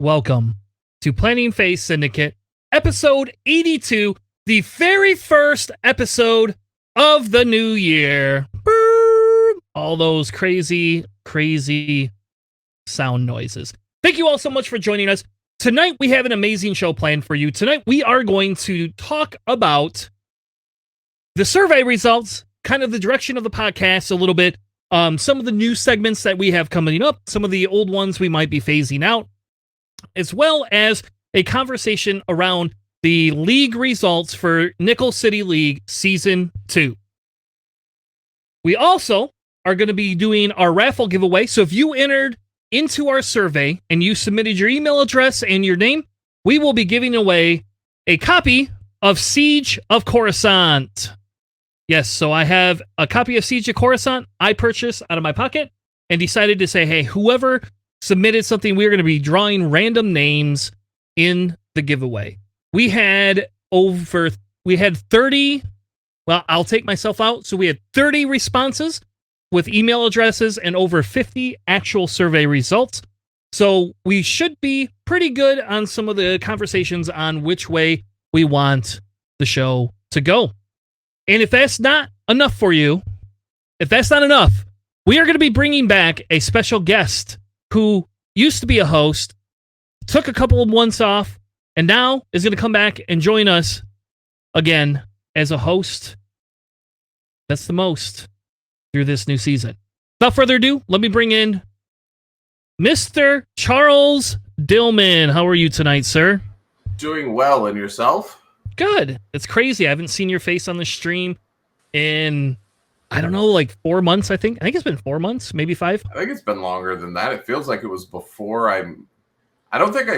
welcome to Planning Phase Syndicate, episode 82, the very first episode of the new year. Boom! All those crazy sound noises. Thank you all so much for joining us. Tonight, we have an amazing show planned for you. Tonight, we are going to talk about the survey results, kind of the direction of the podcast a little bit, some of the new segments that we have coming up, some of the old ones we might be phasing out, as well as a conversation around the league results for Nickel City League Season 2. We also are going to be doing our raffle giveaway, so if you entered into our survey and you submitted your email address and your name, we will be giving away a copy of Siege of Coruscant. Yes, so I have a copy of Siege of Coruscant I purchased out of my pocket and decided to say, hey, whoever submitted something, we're going to be drawing random names in the giveaway. We had 30, well, I'll take myself out. So we had 30 responses with email addresses and over 50 actual survey results. So we should be pretty good on some of the conversations on which way we want the show to go. And if that's not enough for you, if that's not enough, we are going to be bringing back a special guest who used to be a host, took a couple of months off, and now is going to come back and join us again as a host. That's the most through this new season. Without further ado, let me bring in Mr. Charles Dillman. How are you tonight, sir? Doing well, and yourself? Good. It's crazy. I haven't seen your face on the stream in, I don't know, like 4 months, I think. I think it's been 4 months, maybe 5. I think it's been longer than that. It feels like it was before I don't think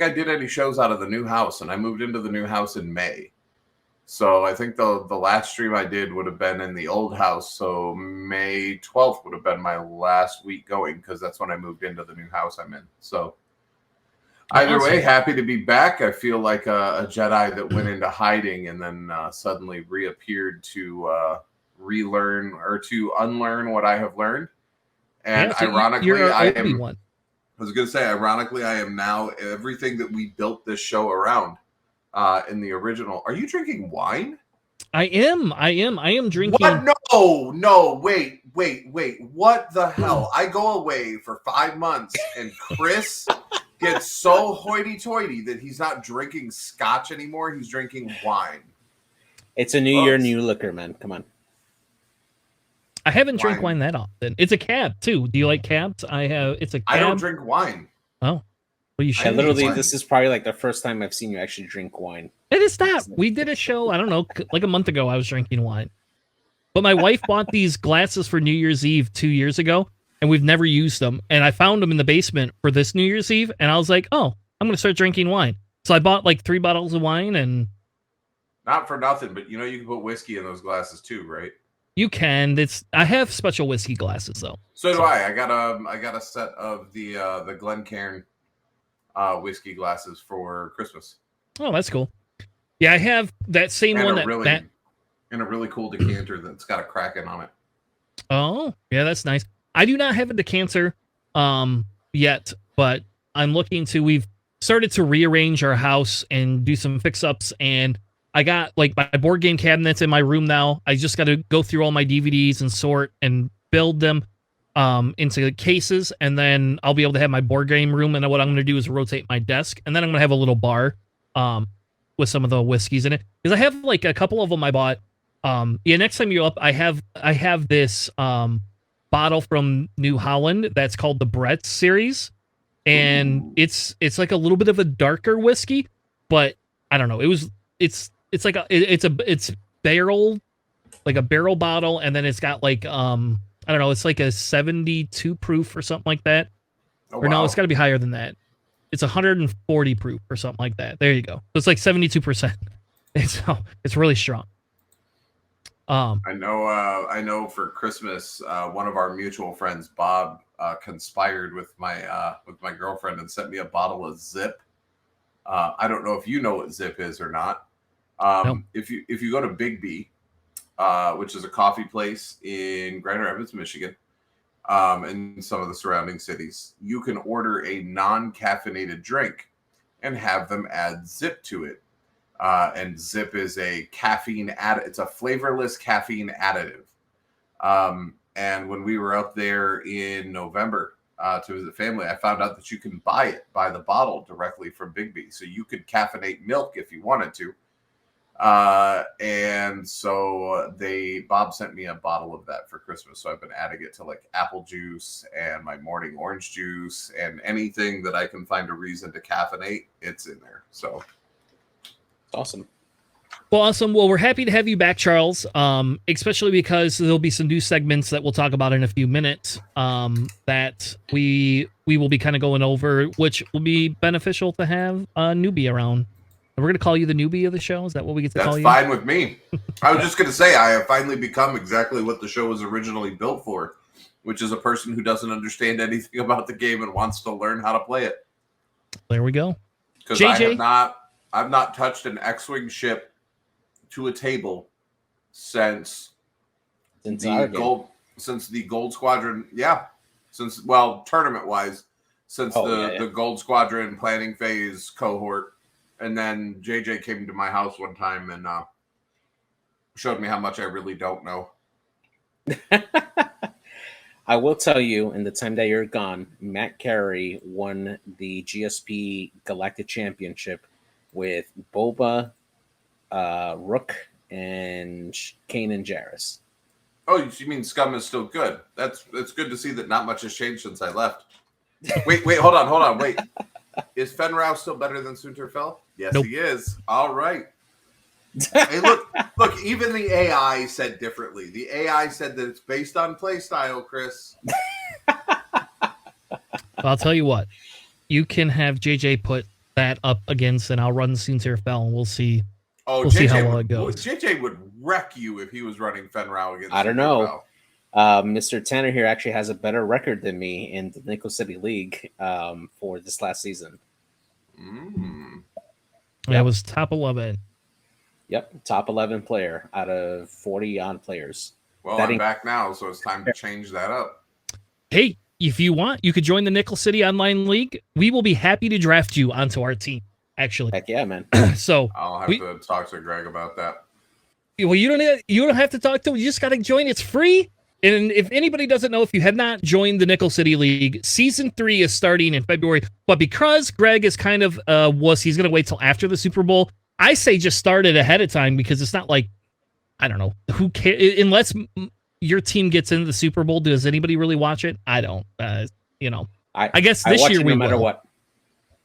I did any shows out of the new house, and I moved into the new house in May. So I think the last stream I did would have been in the old house. So May 12th would have been my last week going, because that's when I moved into the new house I'm in. So either way, happy to be back. I feel like a Jedi that went into hiding and then suddenly reappeared to relearn or to unlearn what I have learned. And yeah, so ironically, I am. One. I was going to say, ironically, I am now everything that we built this show around in the original. Are you drinking wine? I am drinking. What? No, wait. What the hell? I go away for 5 months and Chris gets so hoity-toity that he's not drinking scotch anymore. He's drinking wine. It's a new year, new liquor, man. Come on. I haven't drank wine that often. It's a cab too. Do you like cabs? It's a cab. I don't drink wine. Oh, well, you should. This is probably like the first time I've seen you actually drink wine. It is not. We did a show, I don't know, like a month ago. I was drinking wine, but my wife bought these glasses for New Year's Eve 2 years ago, and we've never used them. And I found them in the basement for this New Year's Eve, and I was like, oh, I'm going to start drinking wine. So I bought like 3 bottles of wine, and not for nothing, but you can put whiskey in those glasses too, right? You can. I have special whiskey glasses though. So do I. I got a set of the Glencairn whiskey glasses for Christmas. Oh, that's cool. Yeah, I have that same and one and a really cool decanter that's got a Kraken on it. Oh, yeah, that's nice. I do not have a decanter yet, but I'm looking to. We've started to rearrange our house and do some fix-ups, and I got like my board game cabinets in my room now. I just got to go through all my DVDs and sort and build them into cases, and then I'll be able to have my board game room. And what I'm going to do is rotate my desk, and then I'm going to have a little bar with some of the whiskeys in it, because I have like a couple of them I bought. Next time you're up, I have this bottle from New Holland that's called the Brett series, and it's like a little bit of a darker whiskey, but I don't know. It's barrel, like a barrel bottle, and then it's got like I don't know, it's like a 72 proof or something like that. Oh, or no, it's got to be higher than that. It's 140 proof or something like that. There you go. So it's like 72%. It's really strong. I know for Christmas, one of our mutual friends, Bob, conspired with my girlfriend and sent me a bottle of Zip. I don't know if you know what Zip is or not. No. If you go to Big B, which is a coffee place in Grand Rapids, Michigan, in some of the surrounding cities, you can order a non-caffeinated drink and have them add Zip to it. And Zip is a caffeine it's a flavorless caffeine additive. And when we were up there in November to visit family, I found out that you can buy the bottle directly from Big B. So you could caffeinate milk if you wanted to. And so Bob sent me a bottle of that for Christmas. So I've been adding it to like apple juice and my morning orange juice and anything that I can find a reason to caffeinate, it's in there. So awesome. Well, awesome. Well, we're happy to have you back, Charles, especially because there'll be some new segments that we'll talk about in a few minutes that we will be kind of going over, which will be beneficial to have a newbie around. And we're going to call you the newbie of the show. Is that what we get to call you? That's fine with me. I was just going to say, I have finally become exactly what the show was originally built for, which is a person who doesn't understand anything about the game and wants to learn how to play it. There we go. Because JJ? I've not touched an X-Wing ship to a table since the Gold Squadron. Yeah, tournament wise, since the Gold Squadron planning phase cohort, and then JJ came to my house one time and showed me how much I really don't know. I will tell you, in the time that you're gone, Matt Carey won the GSP Galactic Championship with Boba, Rook, and Kane and Jarrus. Oh, you mean Scum is still good? It's good to see that not much has changed since I left. Wait, hold on, wait. Is Fenrau still better than Sunterfell? Yes, Nope. He is. All right. Hey, look, even the AI said differently. The AI said that it's based on play style, Chris. I'll tell you what. You can have JJ put that up against, and I'll run Sunterfell, and we'll see. Oh, we'll see how well it goes. JJ would wreck you if he was running Fenrau against. I don't know. Mr. Tanner here actually has a better record than me in the Nickel City League for this last season. That was top 11. Yep, top 11 player out of 40 on players. Well, I'm back now, so it's time to change that up. Hey, if you want, you could join the Nickel City Online League. We will be happy to draft you onto our team, actually. Heck yeah, man. So I'll have to talk to Greg about that. Well, you don't have to talk to him. You just got to join. It's free. And if anybody doesn't know, if you have not joined the Nickel City League, Season 3 is starting in February. But because Greg is kind of he's going to wait till after the Super Bowl, I say just start it ahead of time because it's not like, I don't know, who cares? Unless your team gets into the Super Bowl, does anybody really watch it? I don't. I guess this year we no matter will. what.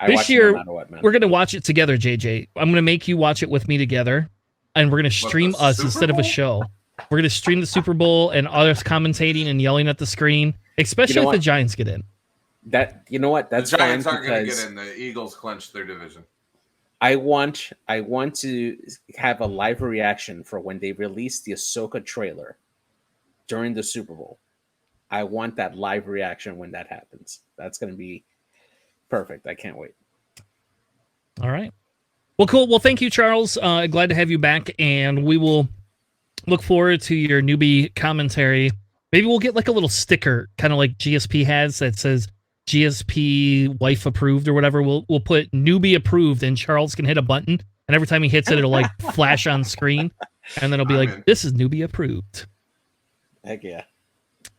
This year, no matter what, man. we're going to watch it together, JJ. I'm going to make you watch it with me together, and we're going to stream us instead of a show. We're going to stream the Super Bowl and others commentating and yelling at the screen, especially if the Giants get in. You know what? That's the Giants fine aren't going to because get in. The Eagles clinched their division. I want to have a live reaction for when they release the Ahsoka trailer during the Super Bowl. I want that live reaction when that happens. That's going to be perfect. I can't wait. All right. Well, cool. Well, thank you, Charles. Glad to have you back, and we will look forward to your newbie commentary. Maybe we'll get like a little sticker, kind of like GSP has, that says GSP wife approved or whatever. We'll put newbie approved, and Charles can hit a button, and every time he hits it, it'll like flash on screen, and then it'll be this is newbie approved. Heck yeah.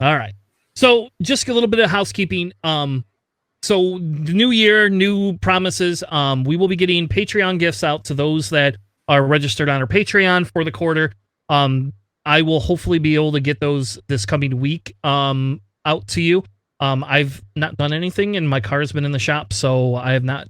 All right. So just a little bit of housekeeping. So the new year, new promises. We will be getting Patreon gifts out to those that are registered on our Patreon for the quarter. I will hopefully be able to get those this coming week out to you. I've not done anything, and my car has been in the shop, so I have not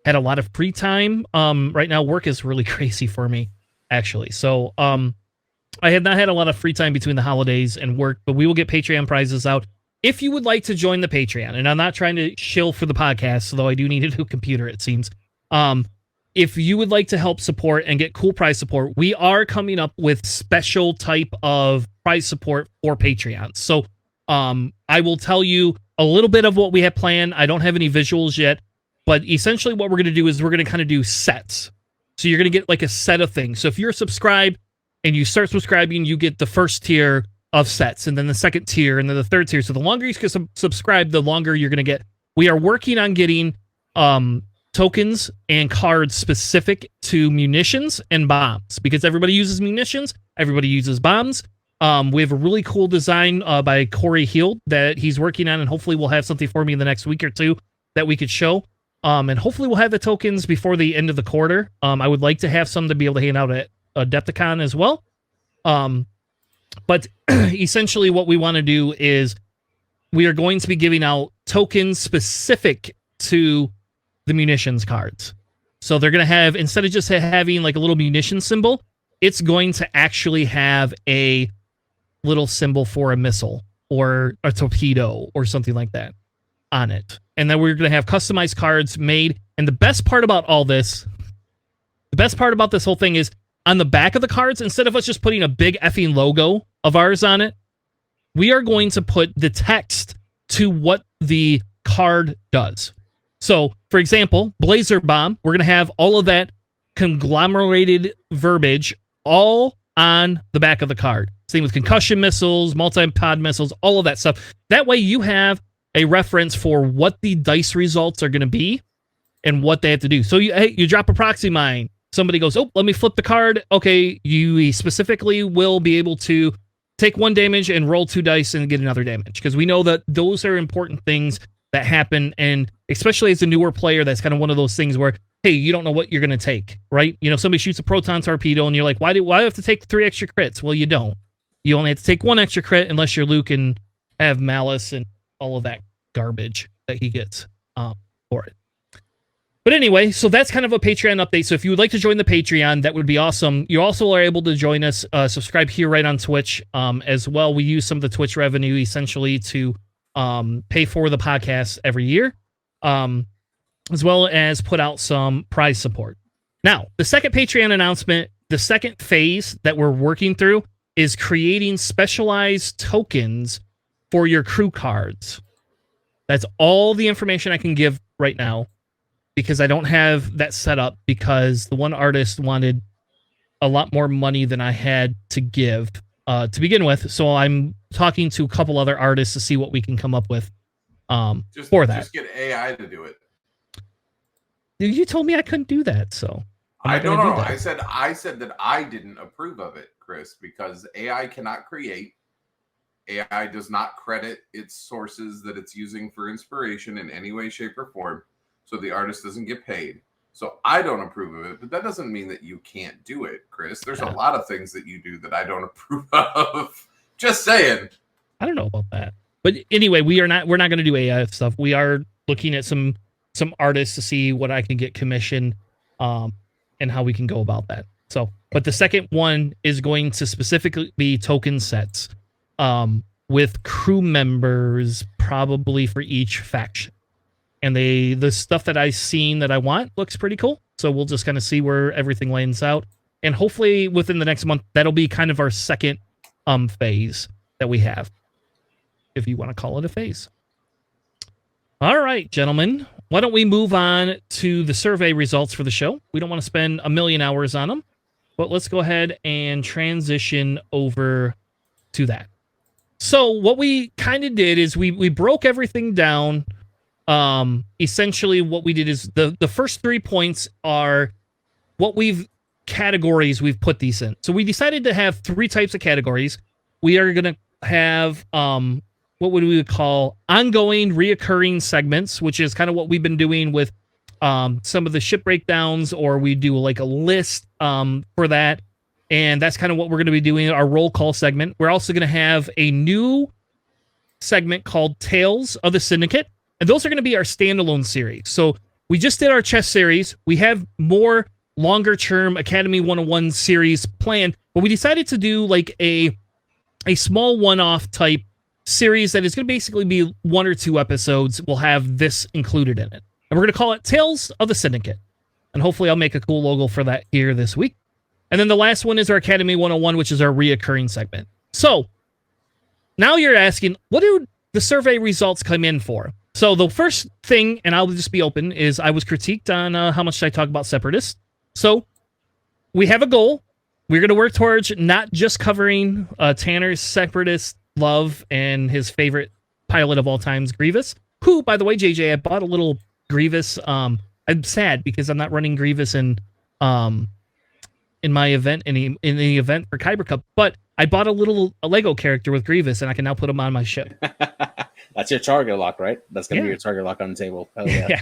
had a lot of free time. Right now, work is really crazy for me, actually. So I have not had a lot of free time between the holidays and work, but we will get Patreon prizes out. If you would like to join the Patreon, and I'm not trying to shill for the podcast, although I do need a new computer, it seems. If you would like to help support and get cool prize support, we are coming up with special type of prize support for Patreon. So I will tell you a little bit of what we have planned. I don't have any visuals yet, but essentially what we're going to do is we're going to kind of do sets. So you're going to get like a set of things. So if you're subscribed and you start subscribing, you get the first tier of sets, and then the second tier, and then the third tier. So the longer you can subscribe, the longer you're going to get. We are working on getting tokens and cards specific to munitions and bombs, because everybody uses munitions, everybody uses bombs. We have a really cool design by Corey Heald that he's working on, and hopefully we'll have something for me in the next week or two that we could show. And hopefully we'll have the tokens before the end of the quarter. I would like to have some to be able to hand out at Adepticon as well. But essentially what we want to do is we are going to be giving out tokens specific to the munitions cards. So they're going to have, instead of just having like a little munition symbol, it's going to actually have a little symbol for a missile or a torpedo or something like that on it. And then we're going to have customized cards made. And the best part about all this, the best part about this whole thing is on the back of the cards, instead of us just putting a big effing logo of ours on it, we are going to put the text to what the card does. So, for example, Blazer Bomb, we're going to have all of that conglomerated verbiage all on the back of the card. Same with concussion missiles, multi-pod missiles, all of that stuff. That way you have a reference for what the dice results are going to be and what they have to do. So you drop a proxy mine. Somebody goes, oh, let me flip the card. Okay, you specifically will be able to take 1 damage and roll 2 dice and get another damage, because we know that those are important things that happen, and especially as a newer player, that's kind of one of those things where, hey, you don't know what you're going to take, right? You know, somebody shoots a proton torpedo, and you're like, why do I have to take 3 extra crits? Well, you don't. You only have to take 1 extra crit unless you're Luke and have malice and all of that garbage that he gets for it. But anyway, so that's kind of a Patreon update. So if you would like to join the Patreon, that would be awesome. You also are able to join us, subscribe here right on Twitch as well. We use some of the Twitch revenue essentially to pay for the podcast every year, as well as put out some prize support. Now, the second Patreon announcement, the second phase that we're working through is creating specialized tokens for your crew cards. That's all the information I can give right now, because I don't have that set up, because the one artist wanted a lot more money than I had to give to begin with. So I'm talking to a couple other artists to see what we can come up with for that. Just get AI to do it. You told me I couldn't do that, so I don't know. I said that I didn't approve of it, Chris, because AI cannot create. AI does not credit its sources that it's using for inspiration in any way, shape, or form. So the artist doesn't get paid. So I don't approve of it, but that doesn't mean that you can't do it, Chris. There's a lot of things that you do that I don't approve of. Just saying. I don't know about that. But anyway, we're not going to do AI stuff. We are looking at some artists to see what I can get commissioned and how we can go about that. So, but the second one is going to specifically be token sets with crew members probably for each faction. And the stuff that I've seen that I want looks pretty cool. So we'll just kind of see where everything lands out. And hopefully within the next month, that'll be kind of our second phase that we have, if you want to call it a phase. All right, gentlemen, why don't we move on to the survey results for the show? We don't want to spend a million hours on them, but let's go ahead and transition over to that. So what we kind of did is we broke everything down. Essentially what we did is the first 3 points are what categories we've put these in. So we decided to have 3 types of categories. We are going to have, what would we call ongoing reoccurring segments, which is kind of what we've been doing with, some of the ship breakdowns, or we do like a list, for that. And that's kind of what we're going to be doing, our roll call segment. We're also going to have a new segment called Tales of the Syndicate. And those are going to be our standalone series. So we just did our chess series. We have more longer-term Academy 101 series planned, but we decided to do like a small one-off type series that is going to basically be 1 or 2 episodes. We'll have this included in it. And we're going to call it Tales of the Syndicate. And hopefully I'll make a cool logo for that here this week. And then the last one is our Academy 101, which is our reoccurring segment. So now you're asking, what do the survey results come in for? So the first thing, and I'll just be open, is I was critiqued on how much I talk about Separatists. So we have a goal. we're going to work towards not just covering Tanner's separatist love and his favorite pilot of all times, Grievous, who, by the way, JJ, I bought a little Grievous. I'm sad because I'm not running Grievous in my event, in the event for Kyber Cup, but I bought a Lego character with Grievous, and I can now put him on my ship. That's your target lock, right? That's going to be your target lock on the table. Oh, yeah.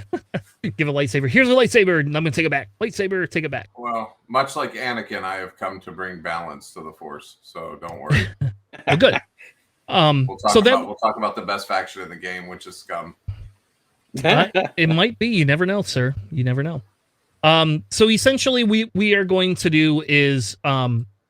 Give a lightsaber. Here's a lightsaber, and I'm going to take it back. Lightsaber, take it back. Well, much like Anakin, I have come to bring balance to the Force, so don't worry. Well, good. We'll talk about the best faction in the game, which is Scum. It might be. You never know, sir. You never know. So essentially, we are going to do is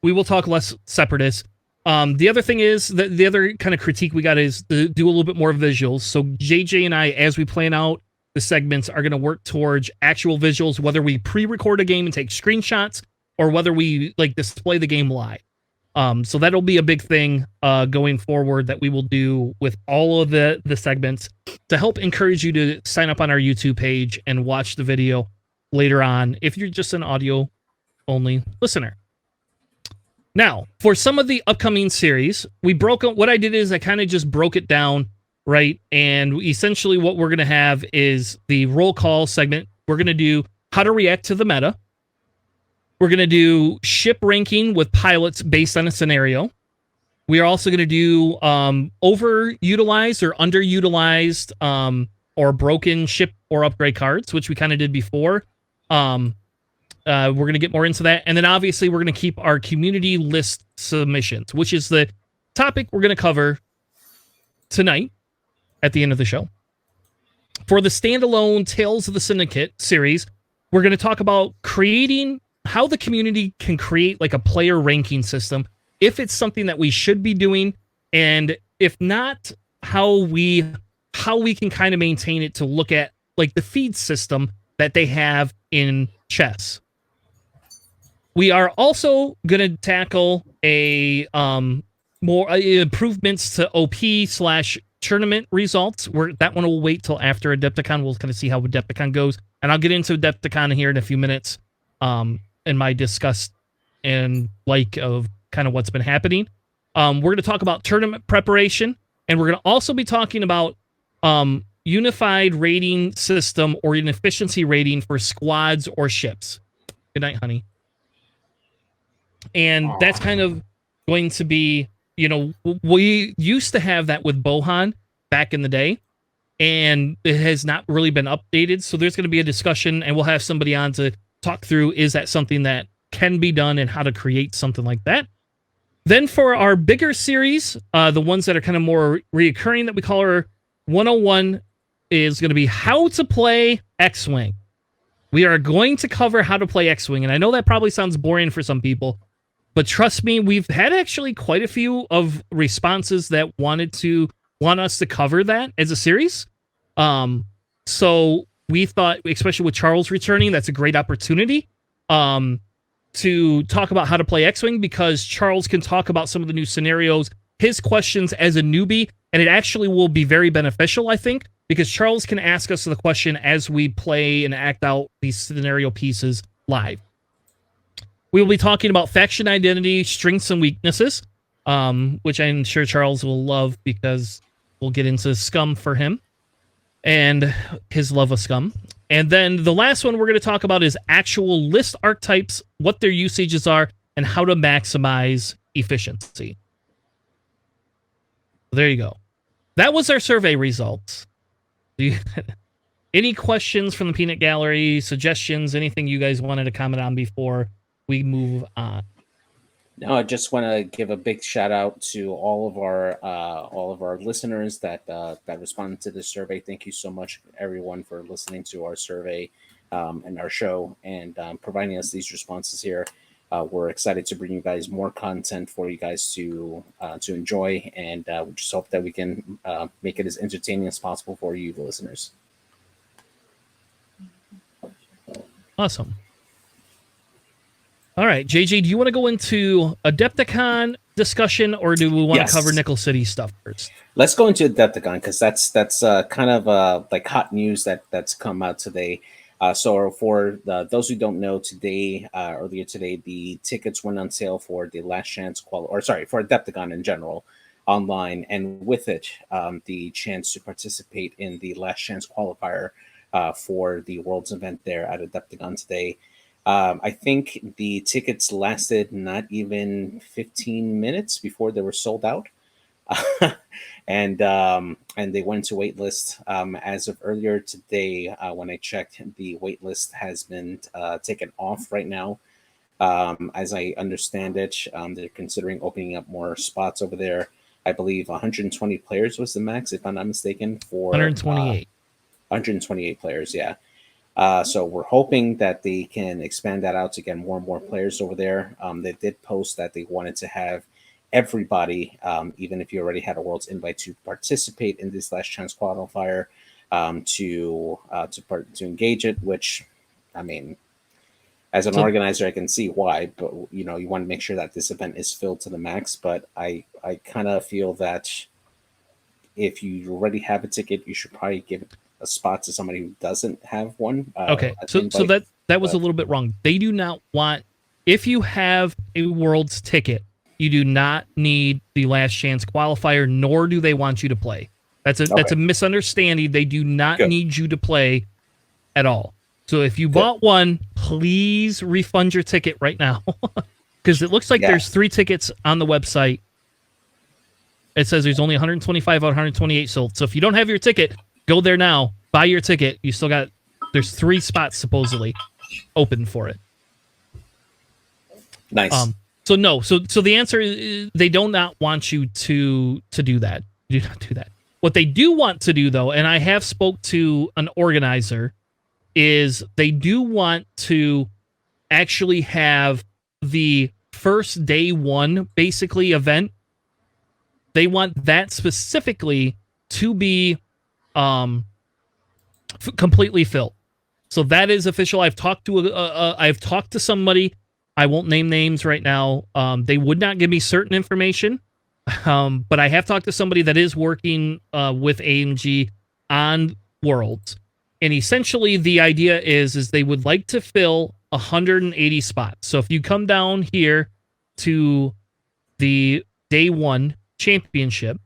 we will talk less separatist. The other thing is that the other kind of critique we got is to do a little bit more visuals. So JJ and I, as we plan out the segments, are going to work towards actual visuals, whether we pre-record a game and take screenshots or whether we like display the game live. So that'll be a big thing going forward that we will do with all of the segments to help encourage you to sign up on our YouTube page and watch the video later on if you're just an audio only listener. Now, for some of the upcoming series, what I did is I kind of just broke it down, right? And essentially what we're going to have is the roll call segment. We're going to do how to react to the meta. We're going to do ship ranking with pilots based on a scenario. We are also going to do overutilized or underutilized or broken ship or upgrade cards, which we kind of did before. We're going to get more into that. And then obviously we're going to keep our community list submissions, which is the topic we're going to cover tonight at the end of the show. For the standalone Tales of the Syndicate series, we're going to talk about creating how the community can create like a player ranking system, if it's something that we should be doing, and if not, how we can kind of maintain it to look at like the feed system that they have in chess. We are also going to tackle more improvements to OP/tournament results. That one will wait till after Adepticon. We'll kind of see how Adepticon goes, and I'll get into Adepticon here in a few minutes in my disgust and like of kind of what's been happening. We're going to talk about tournament preparation, and we're going to also be talking about unified rating system or an efficiency rating for squads or ships. Good night, honey. And that's kind of going to be, we used to have that with Bohan back in the day, and it has not really been updated. So there's going to be a discussion, and we'll have somebody on to talk through, is that something that can be done and how to create something like that. Then for our bigger series, the ones that are kind of more reoccurring that we call our 101 is going to be how to play X-Wing. We are going to cover how to play X-Wing, and I know that probably sounds boring for some people, but trust me, we've had actually quite a few of responses that want us to cover that as a series. So we thought, especially with Charles returning, that's a great opportunity to talk about how to play X-Wing, because Charles can talk about some of the new scenarios, his questions as a newbie, and it actually will be very beneficial, I think, because Charles can ask us the question as we play and act out these scenario pieces live. We will be talking about faction identity, strengths, and weaknesses, which I'm sure Charles will love because we'll get into Scum for him and his love of Scum. And then the last one we're going to talk about is actual list archetypes, what their usages are, and how to maximize efficiency. There you go. That was our survey results. Any questions from the Peanut Gallery, suggestions, anything you guys wanted to comment on before we move on? No, I just want to give a big shout out to all of our listeners that responded to this survey. Thank you so much, everyone, for listening to our survey and our show and providing us these responses here. We're excited to bring you guys more content for you guys to enjoy, and we just hope that we can make it as entertaining as possible for you, the listeners. Awesome. All right, JJ, do you want to go into Adepticon discussion, or do we want to cover Nickel City stuff first? Let's go into Adepticon, because that's kind of like hot news that's come out today. So for those who don't know, earlier today, the tickets went on sale for the Last Chance for Adepticon in general online, and with it, the chance to participate in the Last Chance qualifier for the Worlds event there at Adepticon today. I think the tickets lasted not even 15 minutes before they were sold out. and they went to wait list as of earlier today. When I checked, the wait list has been taken off right now. As I understand it, they're considering opening up more spots over there. I believe 120 players was the max, if I'm not mistaken, for 128. 128 players, yeah. So we're hoping that they can expand that out to get more and more players over there. They did post that they wanted to have everybody, even if you already had a World's invite, to participate in this Last Chance qualifier, to engage it. Which, I mean, as an organizer, I can see why, but you want to make sure that this event is filled to the max. But I kind of feel that if you already have a ticket, you should probably give a spot to somebody who doesn't have one. Okay, so that was a little bit wrong. They do not want, if you have a Worlds ticket, you do not need the Last Chance qualifier, nor do they want you to play. That's a misunderstanding. They do not need you to play at all. So if you bought one, please refund your ticket right now, because it looks like there's 3 tickets on the website. It says there's only 125 out of 128 sold. So if you don't have your ticket, go there now, buy your ticket. You still got, there's 3 spots supposedly open for it. Nice. So no, so the answer is they do not want you to do that. Do not do that. What they do want to do, though, and I have spoke to an organizer, is they do want to actually have the first day one basically event. They want that specifically to be completely filled. So that is official. I've talked to somebody. I won't name names right now. They would not give me certain information, but I have talked to somebody that is working with AMG on Worlds, and essentially the idea is they would like to fill 180 spots. So if you come down here to the day one championship,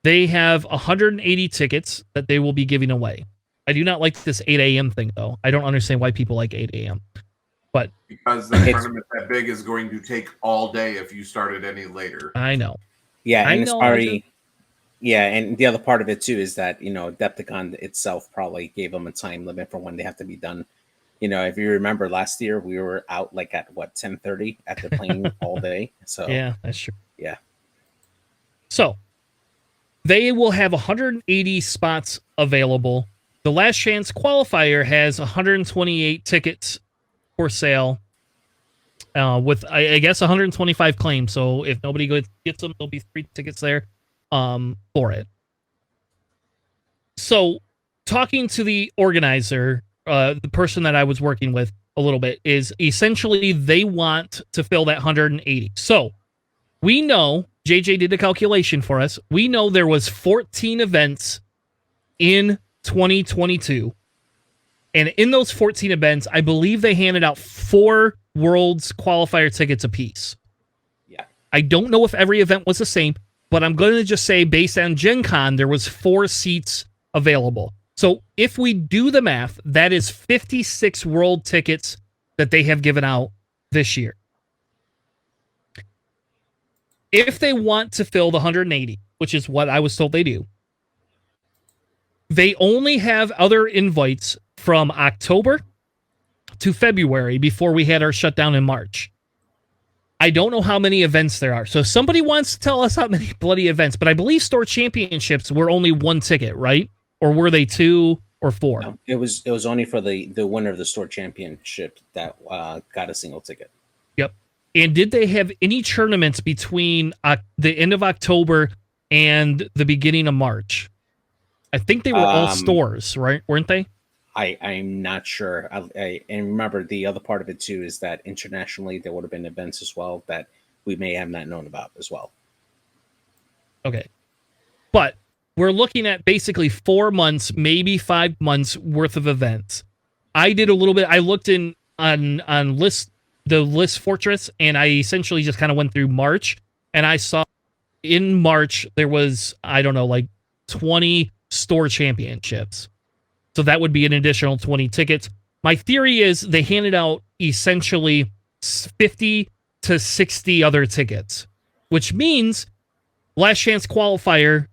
they have 180 tickets that they will be giving away. I do not like this 8 a.m. thing, though. I don't understand why people like 8 a.m. But because the tournament that big is going to take all day if you started any later. I know. Yeah, and it's already. Yeah, and the other part of it too is that Adepticon itself probably gave them a time limit for when they have to be done. If you remember last year, we were out like at 10:30 after playing all day. So yeah, that's true. Yeah. So they will have 180 spots available. The Last Chance qualifier has 128 tickets for sale, with I guess 125 claims. So if nobody gets them, there'll be 3 tickets there for it. So talking to the organizer, the person that I was working with a little bit, is essentially they want to fill that 180. So we know, JJ did a calculation for us, we know there was 14 events in 2022. And in those 14 events, I believe they handed out 4 Worlds qualifier tickets apiece. Yeah. I don't know if every event was the same, but I'm going to just say based on Gen Con, there was 4 seats available. So if we do the math, that is 56 World tickets that they have given out this year. If they want to fill the 180, which is what I was told they do, they only have other invites from October to February before we had our shutdown in March. I don't know how many events there are. So if somebody wants to tell us how many bloody events, but I believe store championships were only 1 ticket, right? Or were they 2 or 4? No, it was only for the winner of the store championship that got a single ticket. Yep. And did they have any tournaments between the end of October and the beginning of March? I think they were all stores, right? Weren't they? I'm not sure. And remember, the other part of it too is that internationally there would have been events as well that we may have not known about as well. Okay. But we're looking at basically 4 months, maybe 5 months worth of events. I did a little bit. I looked in on the list fortress, and I essentially just kind of went through March, and I saw in March there was, I don't know, like 20 store championships. So that would be an additional 20 tickets. My theory is they handed out essentially 50 to 60 other tickets, which means Last Chance Qualifier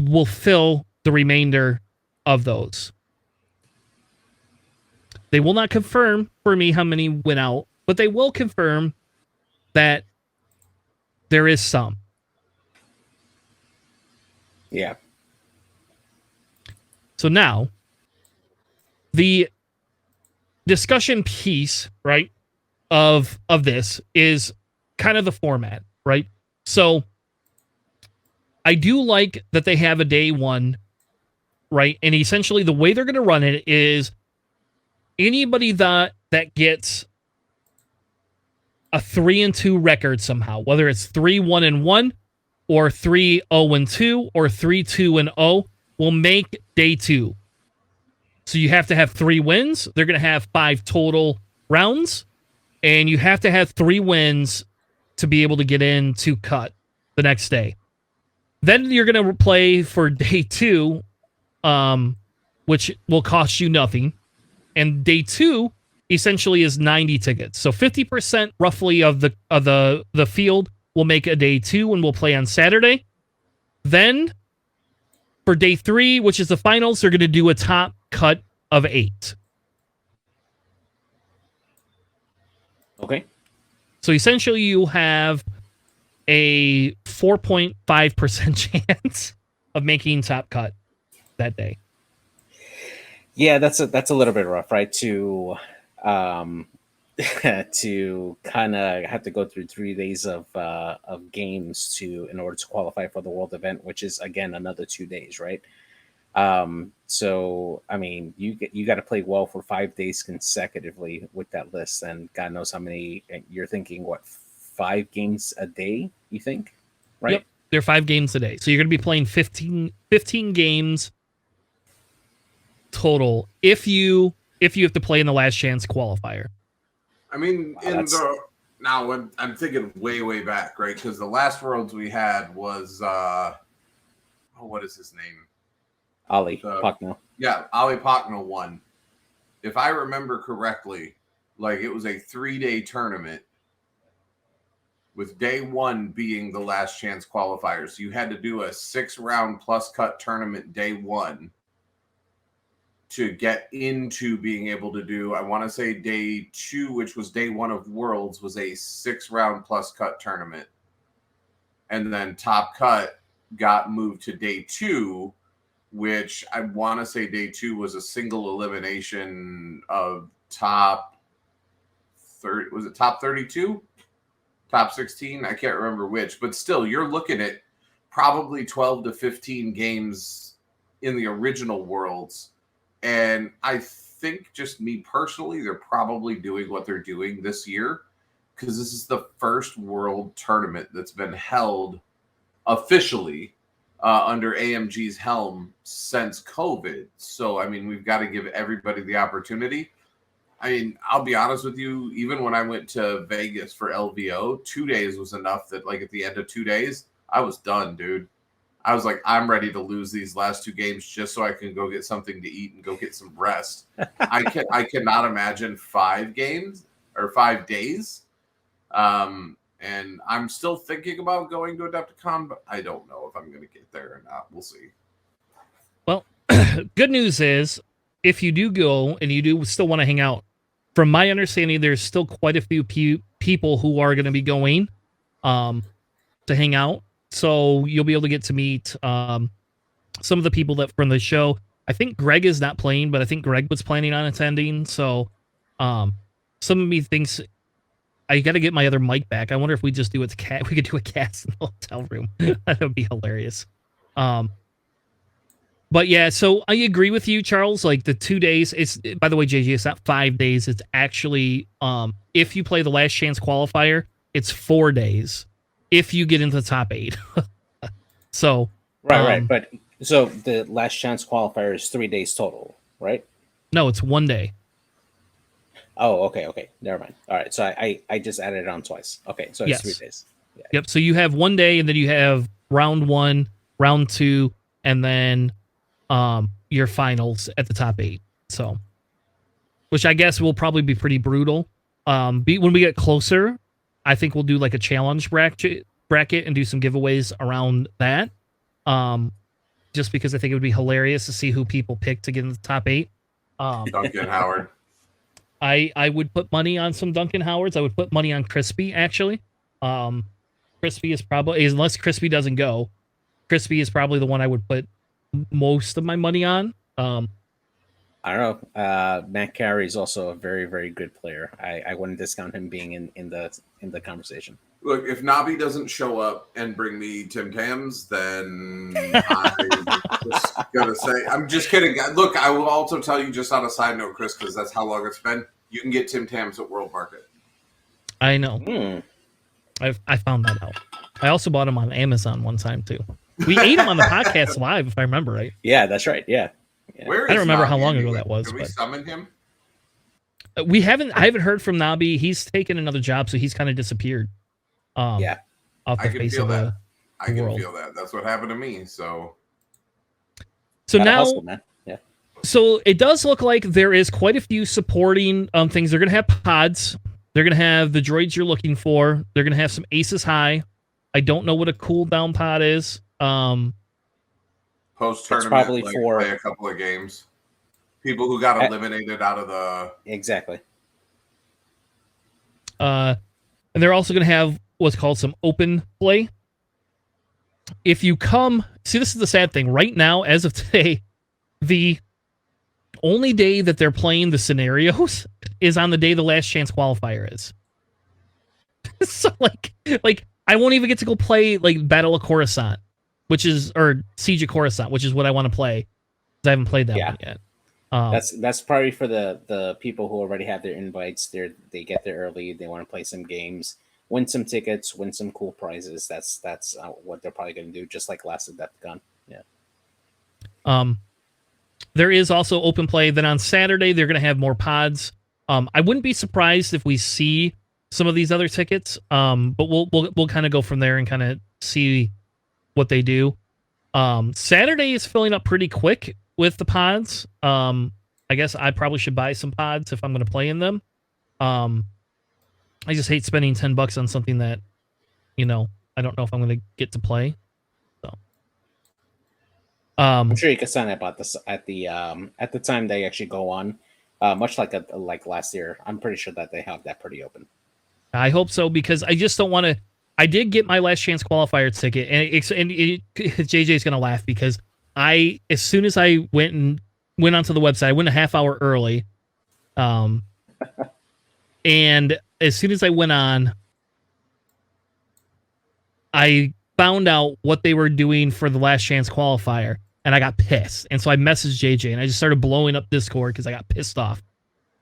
will fill the remainder of those. They will not confirm for me how many went out, but they will confirm that there is some. Yeah. So now, the discussion piece, right, of this is kind of the format, right? So I do like that they have a day one, right? And essentially the way they're going to run it is anybody that gets a 3-2 record somehow, whether it's 3-1-1 or 3-0-2 or 3-2-0, will make day two. So you have to have 3 wins. They're going to have 5 total rounds, and you have to have 3 wins to be able to get into cut the next day. Then you're going to play for day 2, which will cost you nothing. And day 2 essentially is 90 tickets. So 50% roughly of the field will make a day 2 and will play on Saturday. Then for day 3, which is the finals, they're going to do a top cut of 8. Okay. So essentially you have a 4.5% chance of making top cut that day. Yeah, that's a little bit rough, right? To to kind of have to go through 3 days of games in order to qualify for the world event, which is again another 2 days, right? So I mean, you got to play well for 5 days consecutively with that list, and God knows how many. You're thinking what, 5 games a day? You think, right? Yep, they're 5 games a day, so you're going to be playing 15 games total if you have to play in the Last Chance Qualifier. I mean, now when I'm thinking way back, right? Because the last Worlds we had was what is his name? Ali Pakno. Yeah, Ali Pakno won. If I remember correctly, like it was a 3-day tournament with day 1 being the Last Chance Qualifier. So you had to do a 6-round plus cut tournament day 1 to get into being able to do, I want to say day 2, which was day 1 of Worlds, was a 6-round plus cut tournament. And then top cut got moved to day 2, which I want to say day 2 was a single elimination of top 30. Was it top 32? Top 16? I can't remember which, but still you're looking at probably 12 to 15 games in the original Worlds. And I think, just me personally, they're probably doing what they're doing this year because this is the first world tournament that's been held officially under AMG's helm since COVID. So, I mean, we've got to give everybody the opportunity. I mean, I'll be honest with you, even when I went to Vegas for LVO, 2 days was enough that, like, at the end of 2 days, I was done, dude. I was like, I'm ready to lose these last 2 games just so I can go get something to eat and go get some rest. I cannot imagine 5 games or 5 days. And I'm still thinking about going to Adepticon, but I don't know if I'm going to get there or not. We'll see. Well, good news is if you do go and you do still want to hang out, from my understanding, there's still quite a few people who are going to be going to hang out. So you'll be able to get to meet some of the people that from the show. I think Greg is not playing, but I think Greg was planning on attending. So some of me thinks I got to get my other mic back. I wonder if we just do we could do a cast in the hotel room. That would be hilarious. But yeah, so I agree with you, Charles. Like the 2 days, it's, by the way, JJ, it's not 5 days. It's actually, if you play the Last Chance Qualifier, it's 4 days if you get into the top 8. So right. But so the Last Chance Qualifier is 3 days total, right? No, it's 1 day. Oh, okay. Never mind. All right. So I just added it on twice. Okay. So it's Yes. 3 days. Yeah. Yep. So you have one day, and then you have round 1, round 2, and then your finals at the top 8. So, which I guess will probably be pretty brutal. When we get closer, I think we'll do like a challenge bracket and do some giveaways around that. Just because I think it would be hilarious to see who people pick to get in the top 8. Duncan Howard. I would put money on some Duncan Howards. I would put money on Crispy, actually. Crispy is probably, unless Crispy doesn't go, Crispy is probably the one I would put most of my money on. I don't know. Matt Carey is also a very, very good player. I wouldn't discount him being in the conversation. Look, if Nabi doesn't show up and bring me Tim Tams, then I'm just gonna say I'm just kidding. Look, I will also tell you just on a side note, Chris, because that's how long it's been. You can get Tim Tams at World Market. I know. I found that out. I also bought them on Amazon one time too. We ate them on the podcast live, if I remember right. Yeah, that's right. Yeah. Where is I don't remember how Nabi long ago anyway? that was. Can we summon him? I haven't heard from Nabi. He's taken another job, so he's kind of disappeared. Off the I can face feel of that. I can world. feel that. That's what happened to me. So Gotta now, hustle, man. Yeah. so it does look like there is quite a few supporting things. They're going to have pods. They're going to have the droids you're looking for. They're going to have some Aces High. I don't know what a cooldown pod is. post tournament, probably like, for- play a couple of games. People who got eliminated out of the Exactly. And they're also going to have what's called some open play. If you come, see, this is the sad thing. Right now, as of today, the only day that they're playing the scenarios is on the day the last chance qualifier is. So like I won't even get to go play like Battle of Coruscant, or Siege of Coruscant, which is what I want to play. 'Cause I haven't played that one yet. That's probably for the people who already have their invites. They get there early. They want to play some games, win some tickets, win some cool prizes. That's what they're probably going to do. Just like last Adepticon. Yeah. There is also open play. Then on Saturday they're going to have more pods. I wouldn't be surprised if we see some of these other tickets. But we'll kind of go from there and kind of see what they do. Saturday is filling up pretty quick with the pods. I guess I probably should buy some pods if I'm going to play in them. I just hate spending $10 on something that, I don't know if I'm going to get to play. So, I'm sure you can sign up at the time they actually go on. Much like last year, I'm pretty sure that they have that pretty open. I hope so, because I just don't want to. I did get my last chance qualifier ticket, and JJ's going to laugh because as soon as I went onto the website, I went a half hour early. And as soon as I went on, I found out what they were doing for the last chance qualifier, and I got pissed. And so I messaged JJ, and I just started blowing up Discord because I got pissed off.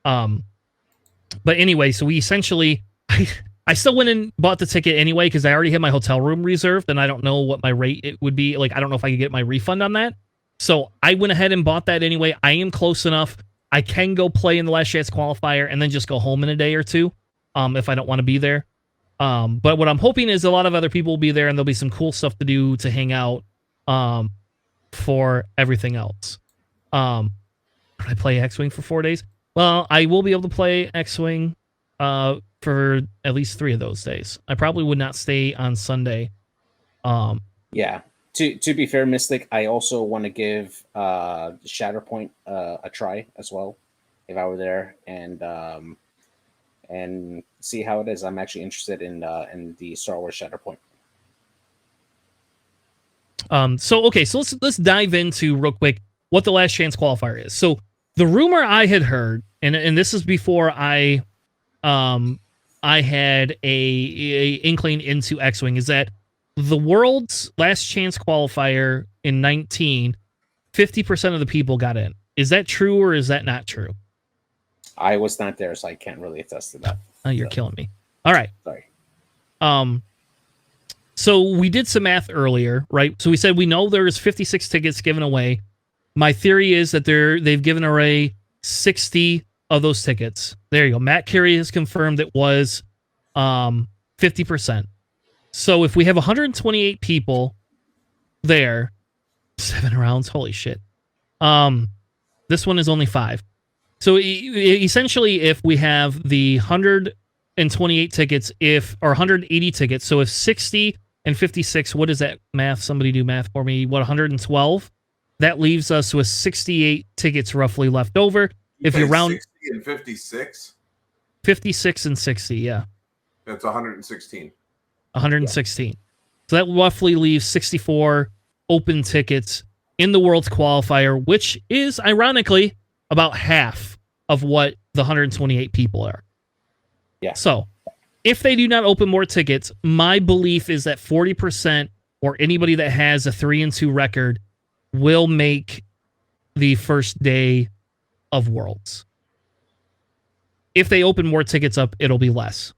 But anyway, so we essentially, I still went and bought the ticket anyway because I already had my hotel room reserved, and I don't know what my rate it would be. Like, I don't know if I could get my refund on that. So I went ahead and bought that anyway. I am close enough. I can go play in the last chance qualifier and then just go home in a day or two if I don't want to be there. But what I'm hoping is a lot of other people will be there, and there'll be some cool stuff to do to hang out for everything else. Can I play X-Wing for 4 days? Well, I will be able to play X-Wing for at least 3 of those days. I probably would not stay on Sunday. Yeah. To be fair, Mystic, I also want to give Shatterpoint a try as well, if I were there, and see how it is. I'm actually interested in the Star Wars Shatterpoint. So let's dive into real quick what the last chance qualifier is. So the rumor I had heard, and this is before I had a inkling into X-Wing, is that the world's last chance qualifier in 19, 50% of the people got in. Is that true or is that not true? I was not there, so I can't really attest to that. Oh, you're killing me. All right. Sorry. So we did some math earlier, right? So we said we know there's 56 tickets given away. My theory is that they've given away 60 of those tickets. There you go. Matt Carey has confirmed it was 50%. So if we have 128 people there, 7 rounds, holy shit. This one is only 5. So essentially, if we have the 128 tickets, or 180 tickets, so if 60 and 56, what is that math? Somebody do math for me. What, 112? That leaves us with 68 tickets roughly left over. If you round 60 and 56, 56 and 60, yeah, that's 116. 116. Yeah. So that roughly leaves 64 open tickets in the World's Qualifier, which is ironically about half of what the 128 people are. Yeah. So if they do not open more tickets, my belief is that 40% or anybody that has a 3-2 record will make the first day of Worlds. If they open more tickets up, it'll be less.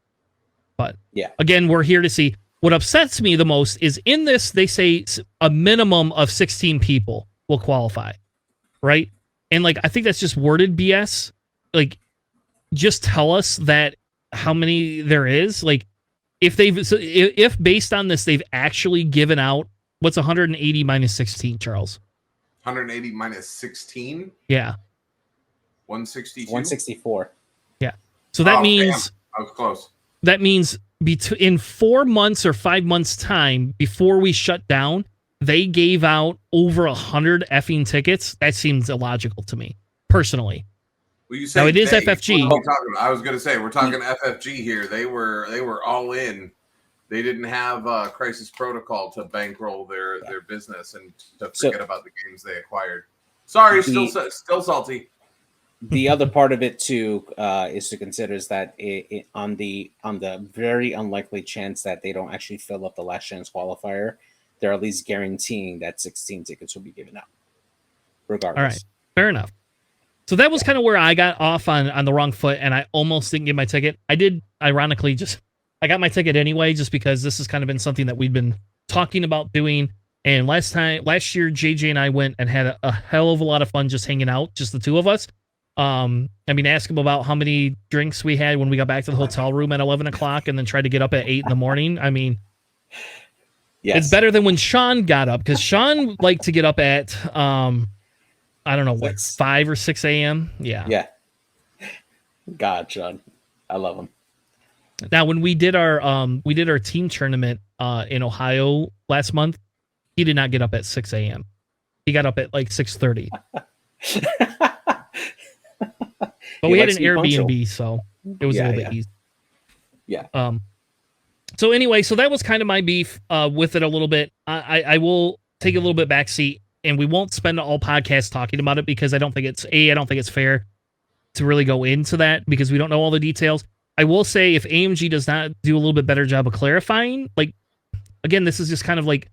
But yeah, again, we're here to see. What upsets me the most is in this, they say a minimum of 16 people will qualify, right? And like, I think that's just worded BS. Like, just tell us that how many there is. Like, if based on this, they've actually given out, what's 180 minus 16, Charles? 180 minus 16? Yeah. 162? 164. Yeah. So that means... Damn. I was close. That means in 4 months or 5 months' time, before we shut down, they gave out over 100 effing tickets. That seems illogical to me, personally. Well, you say now, it is FFG. I was going to say, we're talking FFG here. They were all in. They didn't have Crisis Protocol to bankroll their business and to forget about the games they acquired. Sorry, still salty. The other part of it too is to consider is that on the very unlikely chance that they don't actually fill up the last chance qualifier, they're at least guaranteeing that 16 tickets will be given out, regardless. All right, fair enough. So that was kind of where I got off on the wrong foot, and I almost didn't get my ticket. I did, ironically, I got my ticket anyway, just because this has kind of been something that we've been talking about doing. And last year, JJ and I went and had a hell of a lot of fun just hanging out, just the two of us. Ask him about how many drinks we had when we got back to the hotel room at 11 o'clock and then tried to get up at 8 in the morning. I mean, yes. It's better than when Sean got up, because Sean liked to get up at, I don't know, what, 5 or 6 a.m.? Yeah. Yeah. God, Sean. I love him. Now, when we did our team tournament in Ohio last month, he did not get up at 6 a.m. He got up at like 6:30. But we had an Airbnb, so it was a little bit easy. Yeah. So anyway, so that was kind of my beef with it a little bit. I will take a little bit backseat, and we won't spend all podcast talking about it, because I don't think it's fair to really go into that, because we don't know all the details. I will say, if AMG does not do a little bit better job of clarifying, like, again, this is just kind of like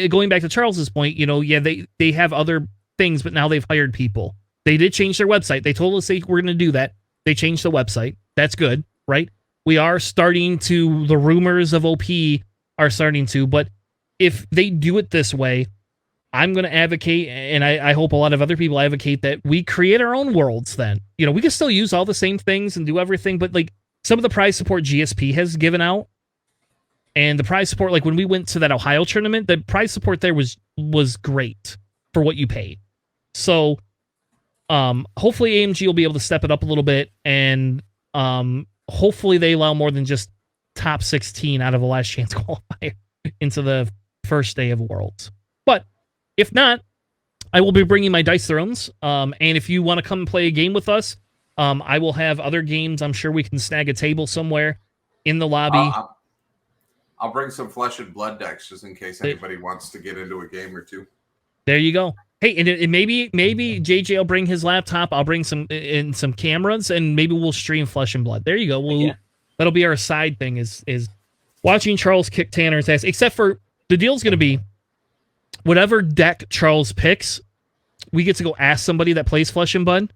going back to Charles's point, they have other things, but now they've hired people. They did change their website. They told us they were going to do that. They changed the website. That's good, right? We are starting to, the rumors of OP are starting to, but if they do it this way, I'm going to advocate, and I hope a lot of other people advocate, that we create our own worlds then. We can still use all the same things and do everything, but like some of the prize support GSP has given out, and the prize support, like when we went to that Ohio tournament, the prize support there was great for what you paid. So hopefully AMG will be able to step it up a little bit, and hopefully they allow more than just top 16 out of a last chance qualifier into the first day of Worlds. But if not, I will be bringing my Dice Thrones. And if you want to come and play a game with us, I will have other games. I'm sure we can snag a table somewhere in the lobby. I'll bring some Flesh and Blood decks just in case anybody wants to get into a game or two. There you go. Hey, and maybe JJ will bring his laptop. I'll bring some cameras, and maybe we'll stream Flesh and Blood. There you go. That'll be our side thing, is watching Charles kick Tanner's ass. Except for the deal's going to be, whatever deck Charles picks, we get to go ask somebody that plays Flesh and Blood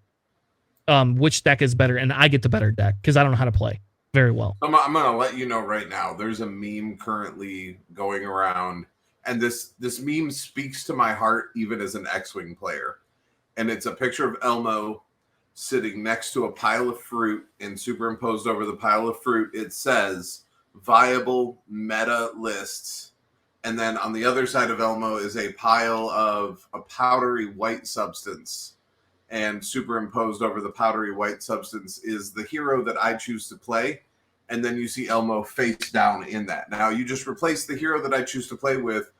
which deck is better, and I get the better deck because I don't know how to play very well. I'm going to let you know right now. There's a meme currently going around, and this meme speaks to my heart even as an X-Wing player. And it's a picture of Elmo sitting next to a pile of fruit, and superimposed over the pile of fruit, it says viable meta lists. And then on the other side of Elmo is a pile of a powdery white substance. And superimposed over the powdery white substance is the hero that I choose to play. And then you see Elmo face down in that. Now, you just replace the hero that I choose to play with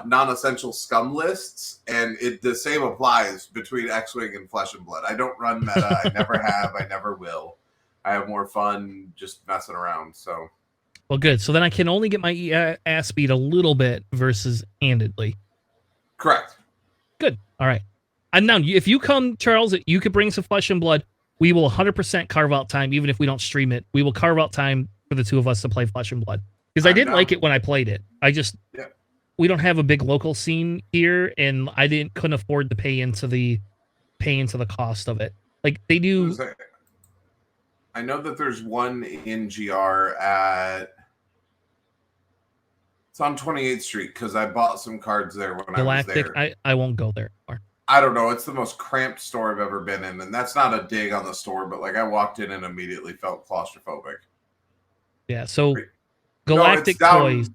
non-essential scum lists, and the same applies between X-Wing and Flesh and Blood. I don't run meta. I never have. I never will. I have more fun just messing around. So, well, good. So then I can only get my ass beat a little bit versus handedly. Correct. Good. All right. And now, if you come, Charles, you could bring some Flesh and Blood. We will 100% carve out time, even if we don't stream it. We will carve out time for the two of us to play Flesh and Blood. Because I did like it when I played it. We don't have a big local scene here, and I couldn't afford to pay into the cost of it. Like they do. I know that there's one in GR it's on 28th Street because I bought some cards there when Galactic, I was there. I won't go there anymore. I don't know. It's the most cramped store I've ever been in, and that's not a dig on the store, but like I walked in and immediately felt claustrophobic. Yeah. So Galactic Toys.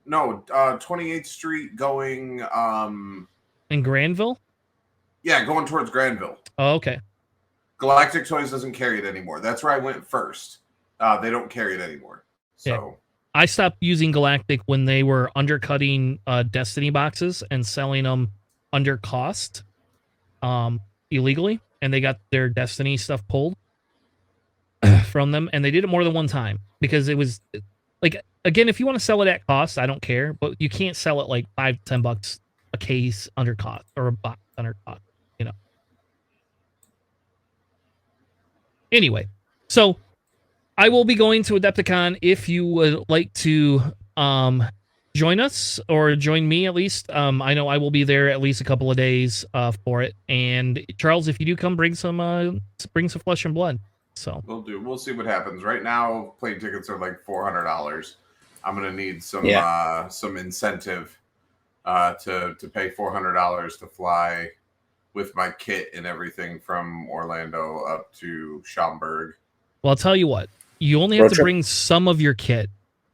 No, 28th Street going in Granville? Yeah, going towards Granville. Oh, okay. Galactic Toys doesn't carry it anymore. That's where I went first. They don't carry it anymore. So yeah. I stopped using Galactic when they were undercutting Destiny boxes and selling them under cost illegally, and they got their Destiny stuff pulled from them, and they did it more than one time because it was like, again, if you want to sell it at cost, I don't care, but you can't sell it like $5-10 a case under cost or a box under cost, you know. Anyway, so I will be going to Adepticon. If you would like to join us, or join me at least, I know I will be there at least a couple of days for it. And Charles, if you do come, bring some Flesh and Blood. So we'll do. We'll see what happens. Right now, plane tickets are like $400. I'm gonna need some incentive to pay $400 to fly with my kit and everything from Orlando up to Schaumburg. Well, I'll tell you what. You only have to bring some of your kit.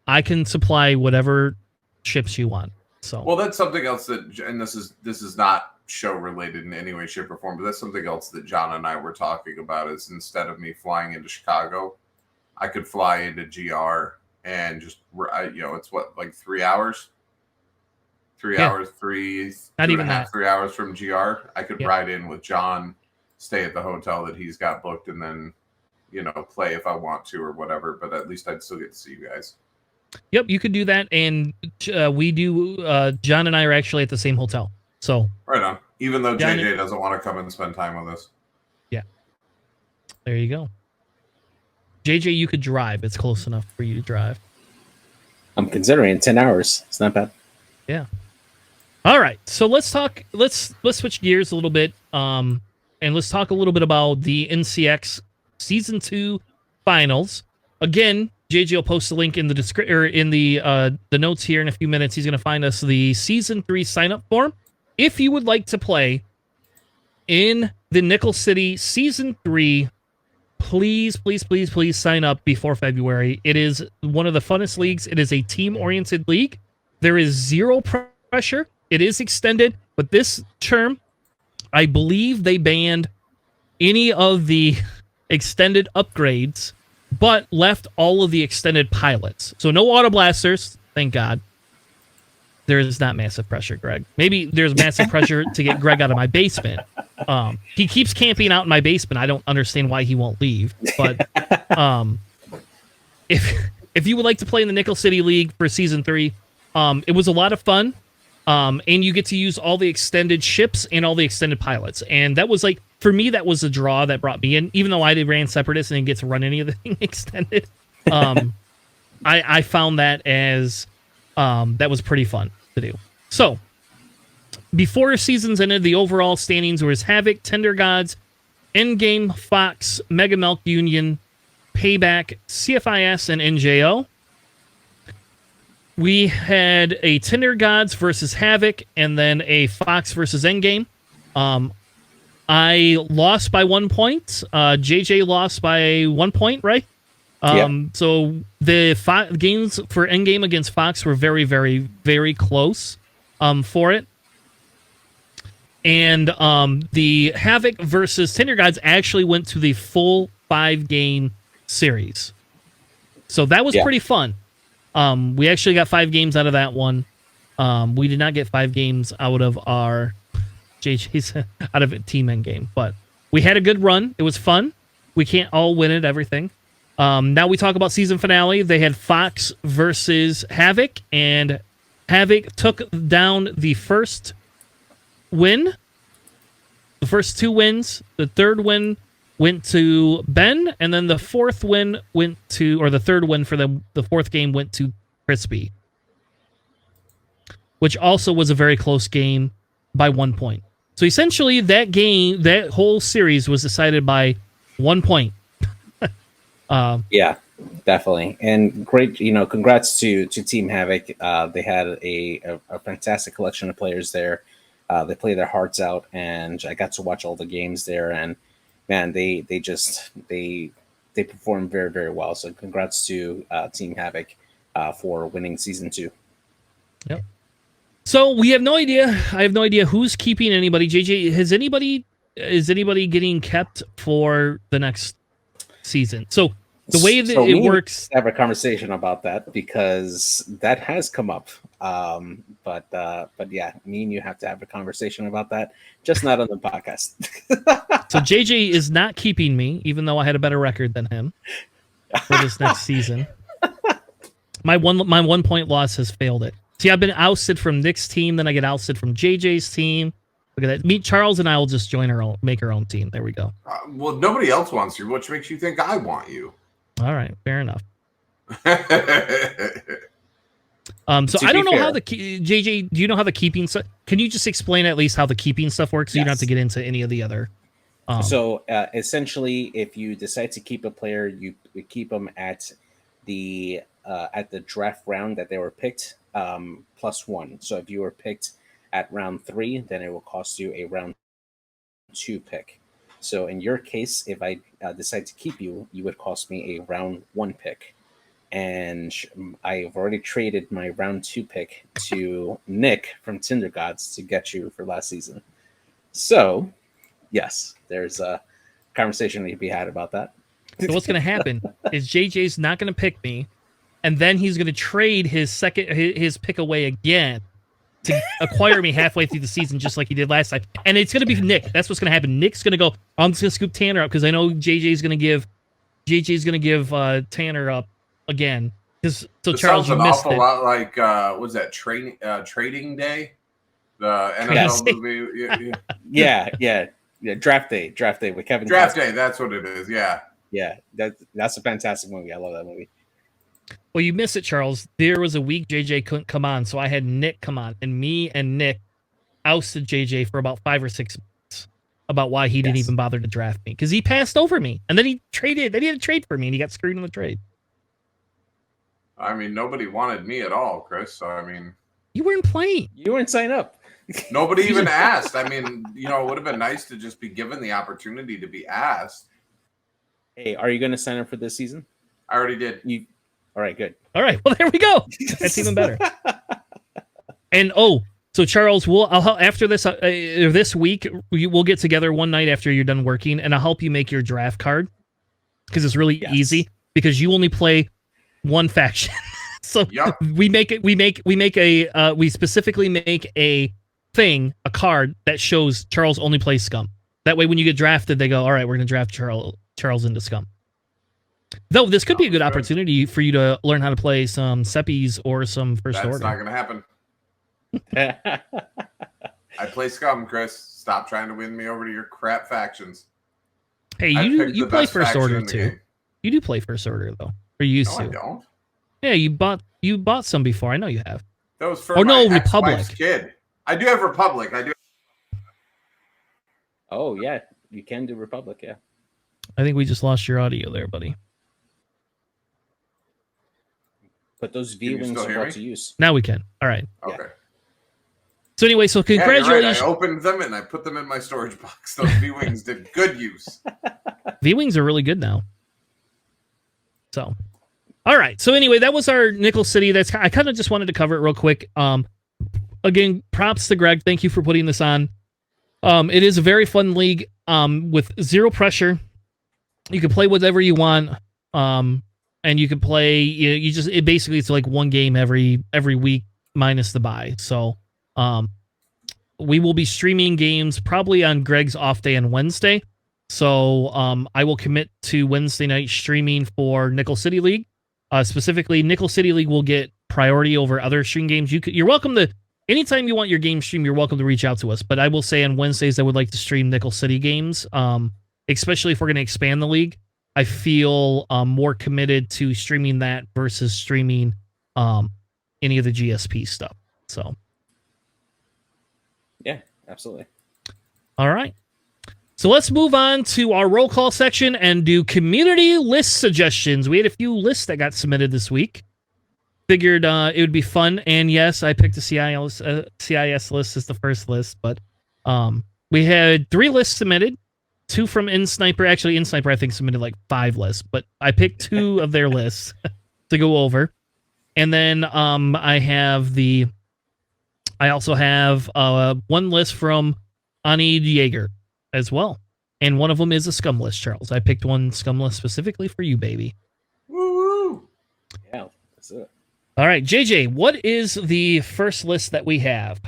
I can supply whatever ships you want. So well, that's something else that, and this is not show related in any way, shape, or form, but that's something else that John and I were talking about. Is instead of me flying into Chicago, I could fly into GR and just, it's what, like 3 hours? 3 hours, not even that. 3 hours from GR. I could ride in with John, stay at the hotel that he's got booked, and then, play if I want to or whatever. But at least I'd still get to see you guys. Yep, you could do that. And we do, John and I are actually at the same hotel. So right on. Even though JJ doesn't want to come and spend time with us. Yeah. There you go. JJ, you could drive. It's close enough for you to drive. I'm considering 10 hours. It's not bad. Yeah. All right. So let's talk. Let's switch gears a little bit. And let's talk a little bit about the NCX Season 2 finals. Again, JJ will post a link in the description, or in the notes here in a few minutes. He's going to find us the Season 3 sign-up form. If you would like to play in the Nickel City Season 3, please sign up before February. It is one of the funnest leagues. It is a team-oriented league. There is zero pressure. It is extended, but this term, I believe they banned any of the extended upgrades, but left all of the extended pilots. So no auto blasters, thank God. There is not massive pressure, Greg. Maybe there's massive pressure to get Greg out of my basement. He keeps camping out in my basement. I don't understand why he won't leave. But if you would like to play in the Nickel City League for Season 3, it was a lot of fun. And you get to use all the extended ships and all the extended pilots. And that was like, for me, that was a draw that brought me in. Even though I ran Separatists and didn't get to run any of the thing extended, I found that as that was pretty fun to do. So, before seasons ended, the overall standings was Havoc, Tender Gods, Endgame, Fox, Mega Milk Union, Payback, CFIS, and NJO. We had a Tender Gods versus Havoc, and then a Fox versus Endgame. I lost by 1 point. JJ lost by 1 point, right? So the games for Endgame against Fox were very, very, very close for it. And the Havoc versus Tinder Gods actually went to the full 5-game series. So that was pretty fun. We actually got 5 games out of that one. We did not get 5 games out of our JJ's out of Team Endgame, but we had a good run. It was fun. We can't all win at everything. Now we talk about season finale. They had Fox versus Havoc, and Havoc took down the first win. The first 2 wins. The third win went to Ben, and then the fourth win went to, or the third win for the fourth game went to Crispy, which also was a very close game by 1 point. So essentially, that game, that whole series was decided by 1 point. Yeah, definitely. And great, congrats to Team Havoc. They had a fantastic collection of players there. They played their hearts out, and I got to watch all the games there. And man, they performed very, very well. So congrats to Team Havoc for winning season 2. Yep. So we have no idea. I have no idea who's keeping anybody. JJ, is anybody getting kept for the next season? So the way that it works, have a conversation about that because that has come up. But yeah, me and you have to have a conversation about that, just not on the podcast. So JJ is not keeping me, even though I had a better record than him for this next season. My 1 point loss has failed it. See, I've been ousted from Nick's team, then I get ousted from JJ's team. Look at that. Meet Charles and I will just join make our own team. There we go. Well, nobody else wants you, which makes you think I want you. All right, fair enough. So I don't know how JJ, do you know how the keeping stuff? Can you just explain at least how the keeping stuff works? So you don't have to get into any of the other. So essentially, if you decide to keep a player, you keep them at the draft round that they were picked, +1. So if you were picked at round 3, then it will cost you a round 2 pick. So in your case, if I decide to keep you, you would cost me a round 1 pick. And I've already traded my round 2 pick to Nick from Tinder Gods to get you for last season. So, yes, there's a conversation to be had about that. So what's going to happen is JJ's not going to pick me, and then he's going to trade his pick away again to acquire me halfway through the season, just like he did last time. And it's going to be Nick. That's what's going to happen. Nick's going to go, I'm just going to scoop Tanner up because I know JJ's going to give Tanner up again. So Charles, sounds an missed awful it. lot like was that Trading Day, the NFL movie? Yeah. Draft Day with Kevin. Draft Day, that's what it is. Yeah, that's a fantastic movie. I love that movie. Well, you missed it, Charles. There was a week JJ couldn't come on, so I had Nick come on, and me and Nick ousted JJ for about 5 or 6 months about why he didn't even bother to draft me because he passed over me, and then he traded. Then he had to trade for me, and he got screwed in the trade. I mean, nobody wanted me at all, Chris. So I mean, you weren't playing. You weren't signed up. Nobody even asked. I mean, it would have been nice to just be given the opportunity to be asked. Hey, are you going to sign up for this season? I already did. All right, good. All right, well, there we go. That's even better. And so Charles, after this this week, we'll get together one night after you're done working, and I'll help you make your draft card because it's really easy because you only play one faction. So we specifically make a card that shows Charles only plays Scum. That way, when you get drafted, they go, all right, we're going to draft Charles into Scum. Though this could be a good opportunity for you to learn how to play some Seppies or some First Order. That's not going to happen. I play Scum, Chris. Stop trying to win me over to your crap factions. Hey, you play First Order too. You do play First Order though. Or you used to. I don't. Yeah, you bought some before. I know you have. That was for my Republic kid. I do have Republic. I do. Oh yeah, you can do Republic. Yeah. I think we just lost your audio there, buddy. But those V-wings are about to use. Now we can. All right. Okay. Yeah. So anyway, so Yeah, you're right. congratulations. I opened them and I put them in my storage box. Those V-Wings did good use. V-Wings are really good now. So, all right. So anyway, that was our Nickel City. I kind of just wanted to cover it real quick. Again, props to Greg. Thank you for putting this on. It is a very fun league with zero pressure. You can play whatever you want. And you can play, basically it's like one game every week minus the bye. So, we will be streaming games probably on Greg's off day on Wednesday. So, I will commit to Wednesday night streaming for Nickel City League. Specifically, Nickel City League will get priority over other stream games. You're welcome to, anytime you want your game stream, you're welcome to reach out to us. But I will say on Wednesdays, I would like to stream Nickel City games, especially if we're going to expand the league. I feel more committed to streaming that versus streaming any of the GSP stuff. So, yeah, absolutely. All right. So let's move on to our roll call section and do community list suggestions. We had a few lists that got submitted this week. Figured it would be fun. And yes, I picked a CIS list as the first list, but we had 3 lists submitted. 2 from InSniper. Actually, InSniper, I think, submitted like 5 lists, but I picked 2 of their lists to go over. And then I also have 1 list from Ani Jaeger as well. And one of them is a scum list, Charles. I picked one scum list specifically for you, baby. Woo! Yeah, that's it. All right, JJ, what is the first list that we have?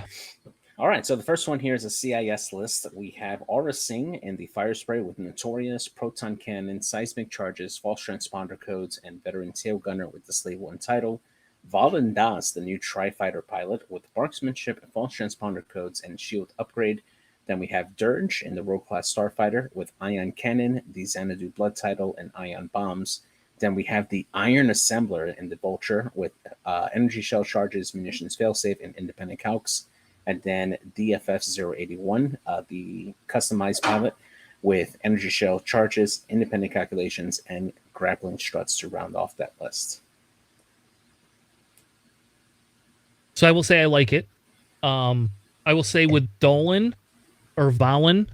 All right, so the first one here is a CIS list. We have Aura Singh in the Fire Spray with Notorious, Proton Cannon, Seismic Charges, False Transponder Codes, and Veteran Tail Gunner with the Slave 1 title. Valen Das, the new Tri-Fighter pilot with Marksmanship, False Transponder Codes, and Shield Upgrade. Then we have Dirge in the Rogue Class Starfighter with Ion Cannon, the Xanadu Blood title, and Ion Bombs. Then we have the Iron Assembler in the Vulture with Energy Shell Charges, Munitions Failsafe, and Independent Calcs. And then DFF-081, the customized pilot with Energy Shell Charges, Independent Calculations, and Grappling Struts to round off that list. So I will say I like it. I will say with Dolan or Valen,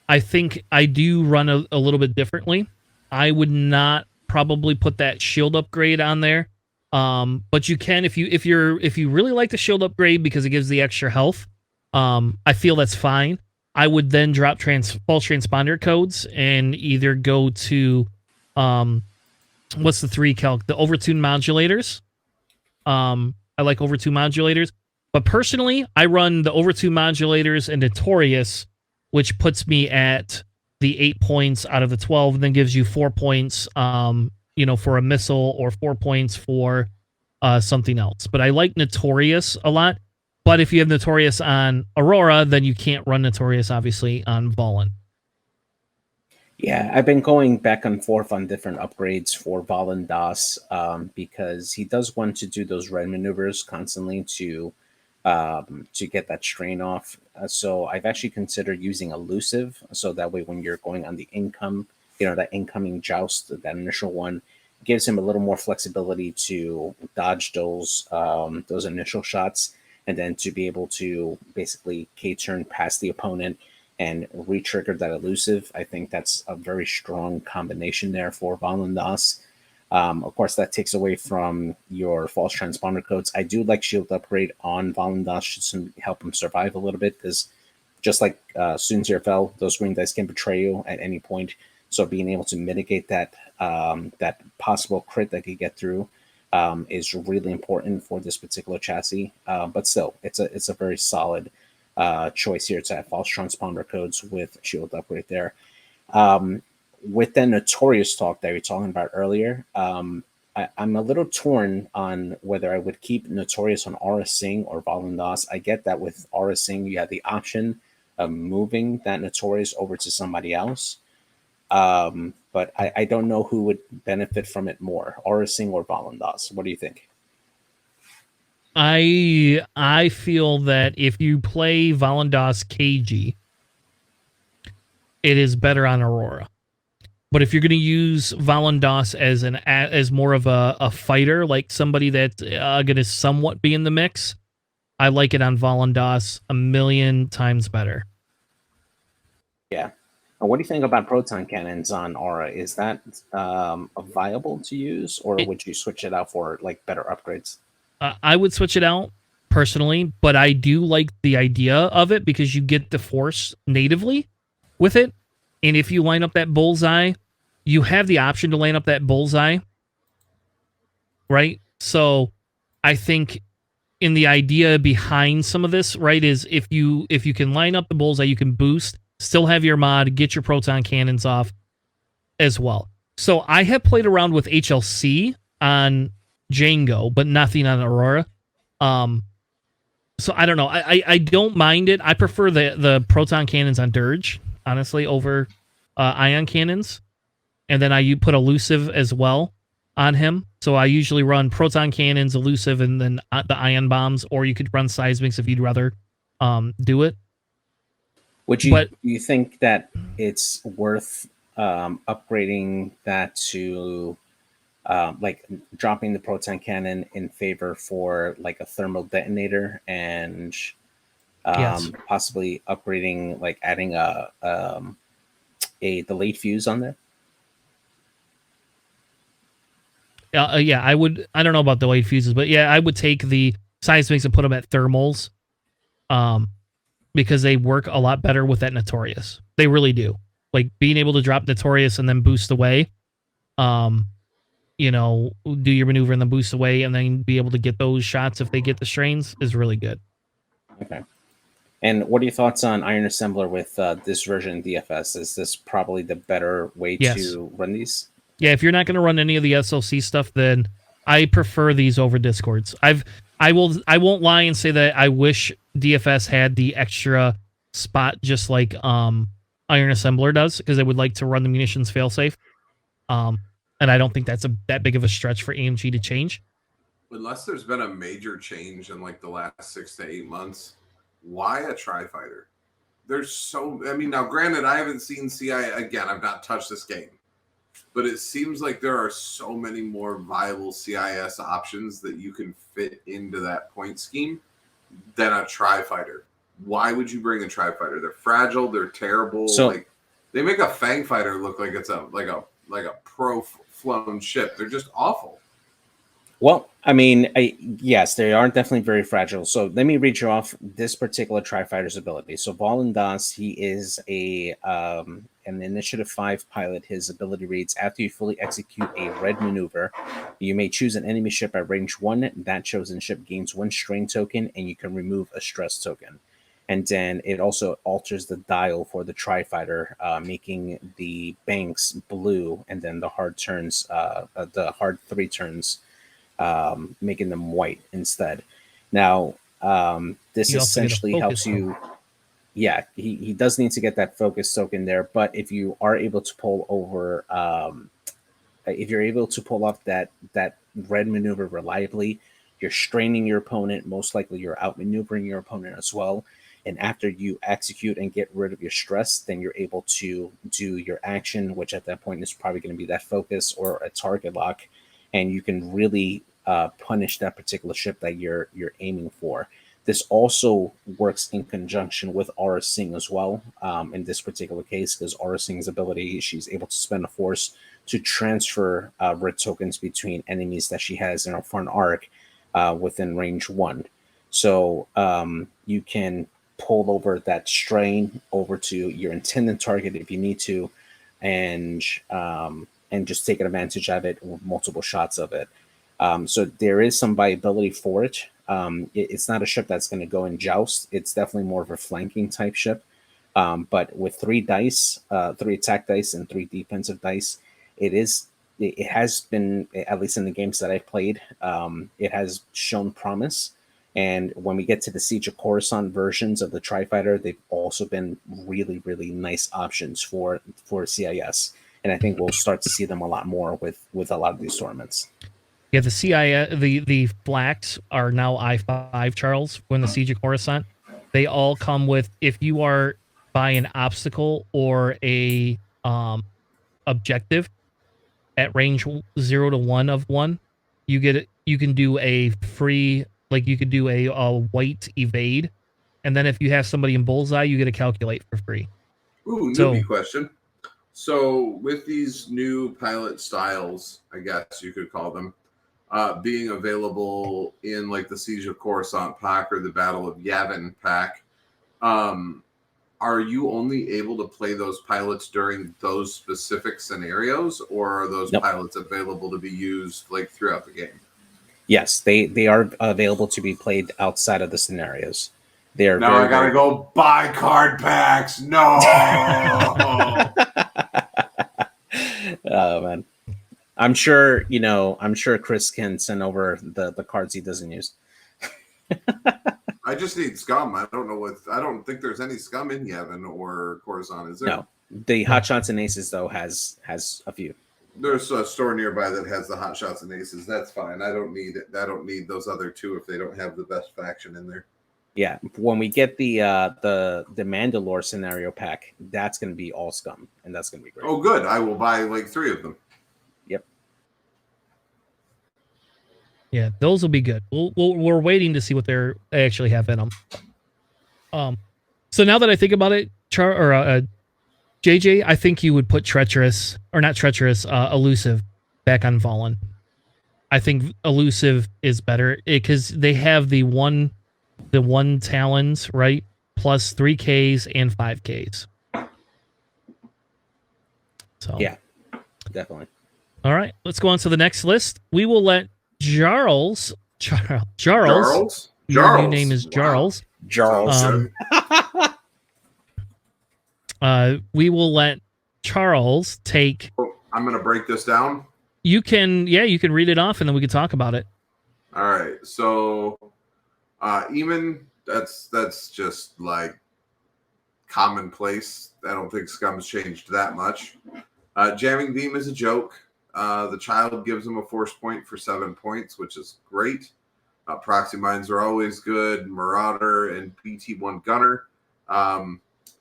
I think I do run a little bit differently. I would not probably put that shield upgrade on there. But you can if you really like the shield upgrade because it gives the extra health. I feel that's fine. I would then drop false transponder codes and either go to what's the 3 calc? The overtune modulators. I like overtune modulators. But personally, I run the overtune modulators and Notorious, which puts me at the 8 points out of the 12, and then gives you 4 points for a missile or 4 points for something else. But I like Notorious a lot. But if you have Notorious on Aurora, then you can't run Notorious, obviously, on Valen. Yeah, I've been going back and forth on different upgrades for Valen Das because he does want to do those red maneuvers constantly to get that strain off. So I've actually considered using Elusive, so that way when you're going on the that incoming joust, that initial one, gives him a little more flexibility to dodge those initial shots, and then to be able to basically K-turn past the opponent and re-trigger that Elusive. I think that's a very strong combination there for Valen Das. Of course, that takes away from your false transponder codes. I do like shield upgrade on Valen Das, should help him survive a little bit, because just like students here fell, those green dice can betray you at any point. So being able to mitigate that possible crit that could get through is really important for this particular chassis. But still, it's a very solid choice here to have false transponder codes with shield upgrade there. With the Notorious talk that we were talking about earlier, I'm a little torn on whether I would keep Notorious on Aura Singh or Valen Das. I get that with Aura Singh, you have the option of moving that Notorious over to somebody else. But I don't know who would benefit from it more, Aura Singh or Valen Das. What do you think? I feel that if you play Valen Das KG, it is better on Aurora. But if you're going to use Valen Das as more of a fighter, like somebody that's going to somewhat be in the mix, I like it on Volandas a million times better. Yeah. And what do you think about proton cannons on Aura? Is that viable to use, or would you switch it out for like better upgrades? I would switch it out personally, but I do like the idea of it because you get the force natively with it. And if you line up that bullseye, you have the option to line up that bullseye, right? So I think in the idea behind some of this, right, is if you can line up the bullseye, you can boost, still have your mod, get your proton cannons off as well. So I have played around with HLC on Django, but nothing on Aurora. So I don't know. I don't mind it. I prefer the proton cannons on Dirge, honestly, over ion cannons. And then I put elusive as well on him. So I usually run proton cannons, elusive, and then the ion bombs, or you could run seismics if you'd rather do it. Would you do you think that it's worth upgrading that to like dropping the proton cannon in favor for like a thermal detonator and Yes. possibly upgrading, like adding a delayed fuse on there? Yeah, I would. I don't know about delayed fuses, but yeah, I would take the seismics and put them at thermals, because they work a lot better with that Notorious. They really do. Like being able to drop Notorious and then boost away, you know, do your maneuver and then boost away, and then be able to get those shots if they get the strains is really good. Okay. And what are your thoughts on Iron Assembler with this version of DFS? Is this probably the better way to run these? Yeah, if you're not going to run any of the SOC stuff, then I prefer these over Discords. I won't lie and say that I wish DFS had the extra spot just like Iron Assembler does, because I would like to run the munitions failsafe. And I don't think that's that big of a stretch for AMG to change. Unless there's been a major change in like the last 6 to 8 months, why a tri-fighter? There's so, I mean, now granted, I haven't seen CI again. I've not touched this game, but it seems like there are so many more viable CIS options that you can fit into that point scheme than a tri-fighter. Why would you bring a tri-fighter? They're fragile. They're terrible. So, like they make a Fang fighter look like it's a pro flown ship. They're just awful. Well, I mean, yes, they are definitely very fragile. So let me read you off this particular Tri-Fighter's ability. So Volandas, he is an Initiative 5 pilot. His ability reads, after you fully execute a red maneuver, you may choose an enemy ship at range 1. That chosen ship gains 1 strain token, and you can remove a stress token. And then it also alters the dial for the Tri-Fighter, making the banks blue, and then the hard turns, the hard 3 turns, making them white instead. Now, this essentially helps you. Yeah, he does need to get that focus token there, but if you are able to pull over, if you're able to pull off that red maneuver reliably, you're straining your opponent. Most likely, you're outmaneuvering your opponent as well. And after you execute and get rid of your stress, then you're able to do your action, which at that point is probably going to be that focus or a target lock, and you can really punish that particular ship that you're aiming for. This also works in conjunction with Aura Singh as well. In this particular case, because Aura Singh's ability, she's able to spend a force to transfer red tokens between enemies that she has in her front arc within range 1. So you can pull over that strain over to your intended target if you need to, and just take advantage of it with multiple shots of it. So there is some viability for it. It's not a ship that's going to go in joust. It's definitely more of a flanking type ship. But with 3 dice, 3 attack dice and 3 defensive dice, it has been, at least in the games that I've played, it has shown promise. And when we get to the Siege of Coruscant versions of the Tri-Fighter, they've also been really, really nice options for CIS. And I think we'll start to see them a lot more with a lot of these tournaments. Yeah, the CIS, the blacks are now I5, Charles, when the Siege of Coruscant. They all come with, if you are by an obstacle or a objective at range 0 to 1 of 1, you can do a free Like you could do a white evade, and then if you have somebody in bullseye, you get a calculate for free. Ooh, So- newbie question. So with these new pilot styles, I guess you could call them, being available in like the Siege of Coruscant pack or the Battle of Yavin pack, are you only able to play those pilots during those specific scenarios, or are those Nope. pilots available to be used like throughout the game? Yes, they are available to be played outside of the scenarios. They are. Now I gotta go buy card packs. No. Oh man, I'm sure Chris can send over the cards he doesn't use. I just need scum. I don't think there's any scum in Yavin or Coruscant, is there? No, the Hot Shots and Aces though has a few. There's a store nearby that has the Hot Shots and Aces. That's fine. I don't need it. I don't need those other two if they don't have the best faction in there. Yeah, when we get the Mandalore scenario pack, that's going to be all scum, and that's going to be great. Oh, good. I will buy like 3 of them. Yep. Yeah, those will be good. We're waiting to see what they actually have in them. So now that I think about it, JJ, I think you would put elusive back on Fallen. I think elusive is better because they have the one talons, right? Plus 3Ks and 5Ks. So yeah, definitely. All right, let's go on to the next list. We will let Charles. Your new name is Charles. Wow. Charles. We will let Charles take. I'm going to break this down. You can read it off and then we can talk about it. All right. So, Eamon, that's just like commonplace. I don't think Scum's changed that much. Jamming Beam is a joke. The child gives him a force point for 7 points, which is great. Proxy mines are always good. Marauder and PT1 Gunner.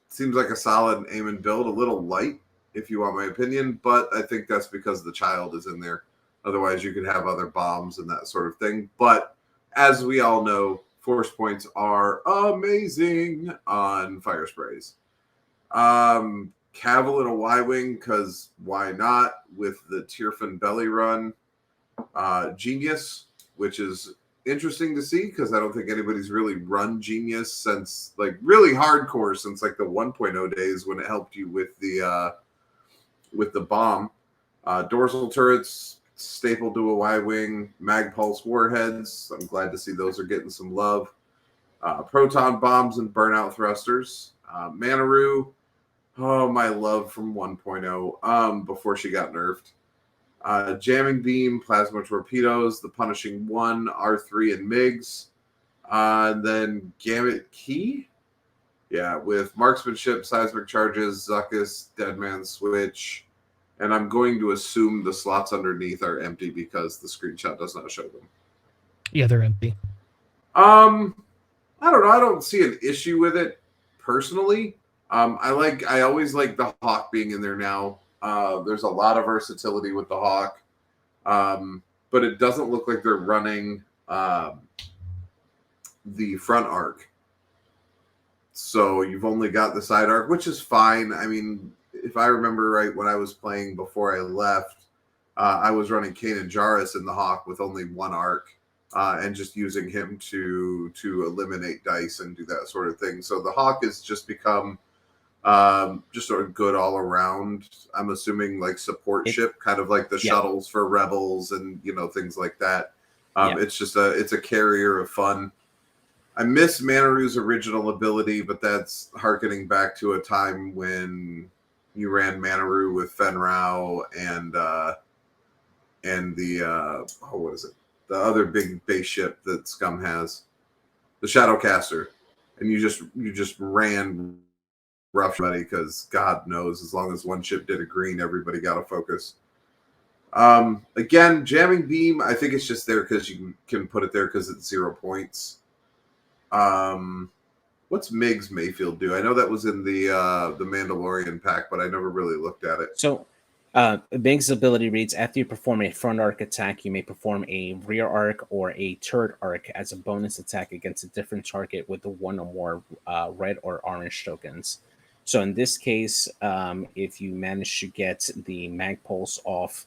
Seems like a solid aim and build, a little light, if you want my opinion, but I think that's because the child is in there. Otherwise, you could have other bombs and that sort of thing. But as we all know, force points are amazing on fire sprays. Cavill in a Y-Wing, because why not, with the Tierfin belly run. Genius, which is interesting to see because I don't think anybody's really run Genius since like really hardcore since like the 1.0 days when it helped you with the bomb. Dorsal turrets staple to a Y-Wing. Mag Pulse warheads, I'm glad to see those are getting some love. Proton bombs and burnout thrusters. Manaroo, oh, my love from 1.0 before she got nerfed. Jamming Beam, Plasma Torpedoes, the Punishing One, R3 and MiGs. Then Gamut Key, yeah, with Marksmanship, Seismic Charges, Zuckuss, Deadman Switch. And I'm going to assume the slots underneath are empty because the screenshot does not show them. Yeah, they're empty. I don't know. I don't see an issue with it personally. I always like the Hawk being in there now. There's a lot of versatility with the Hawk, but it doesn't look like they're running the front arc. So you've only got the side arc, which is fine. I mean, if I remember right, when I was playing before I left, I was running Kanan Jarrus in the Hawk with only one arc and just using him to eliminate dice and do that sort of thing. So the Hawk has just become just sort of good all around. I'm assuming like support ship, kind of like the shuttles for Rebels and things like that. It's just it's a carrier of fun. I miss Manaroo's original ability, but that's harkening back to a time when you ran Manaroo with Fen Rao and the what is it? The other big base ship that Scum has, the Shadowcaster, and you just ran rough buddy because God knows as long as one ship did a green, everybody got a focus. Again, Jamming Beam, I think it's just there because you can put it there because it's 0 points. What's Migs Mayfield do? I know that was in the Mandalorian pack, but I never really looked at it. So Big's ability reads: after you perform a front arc attack, you may perform a rear arc or a turret arc as a bonus attack against a different target with the one or more red or orange tokens. So in this case, if you manage to get the mag pulse off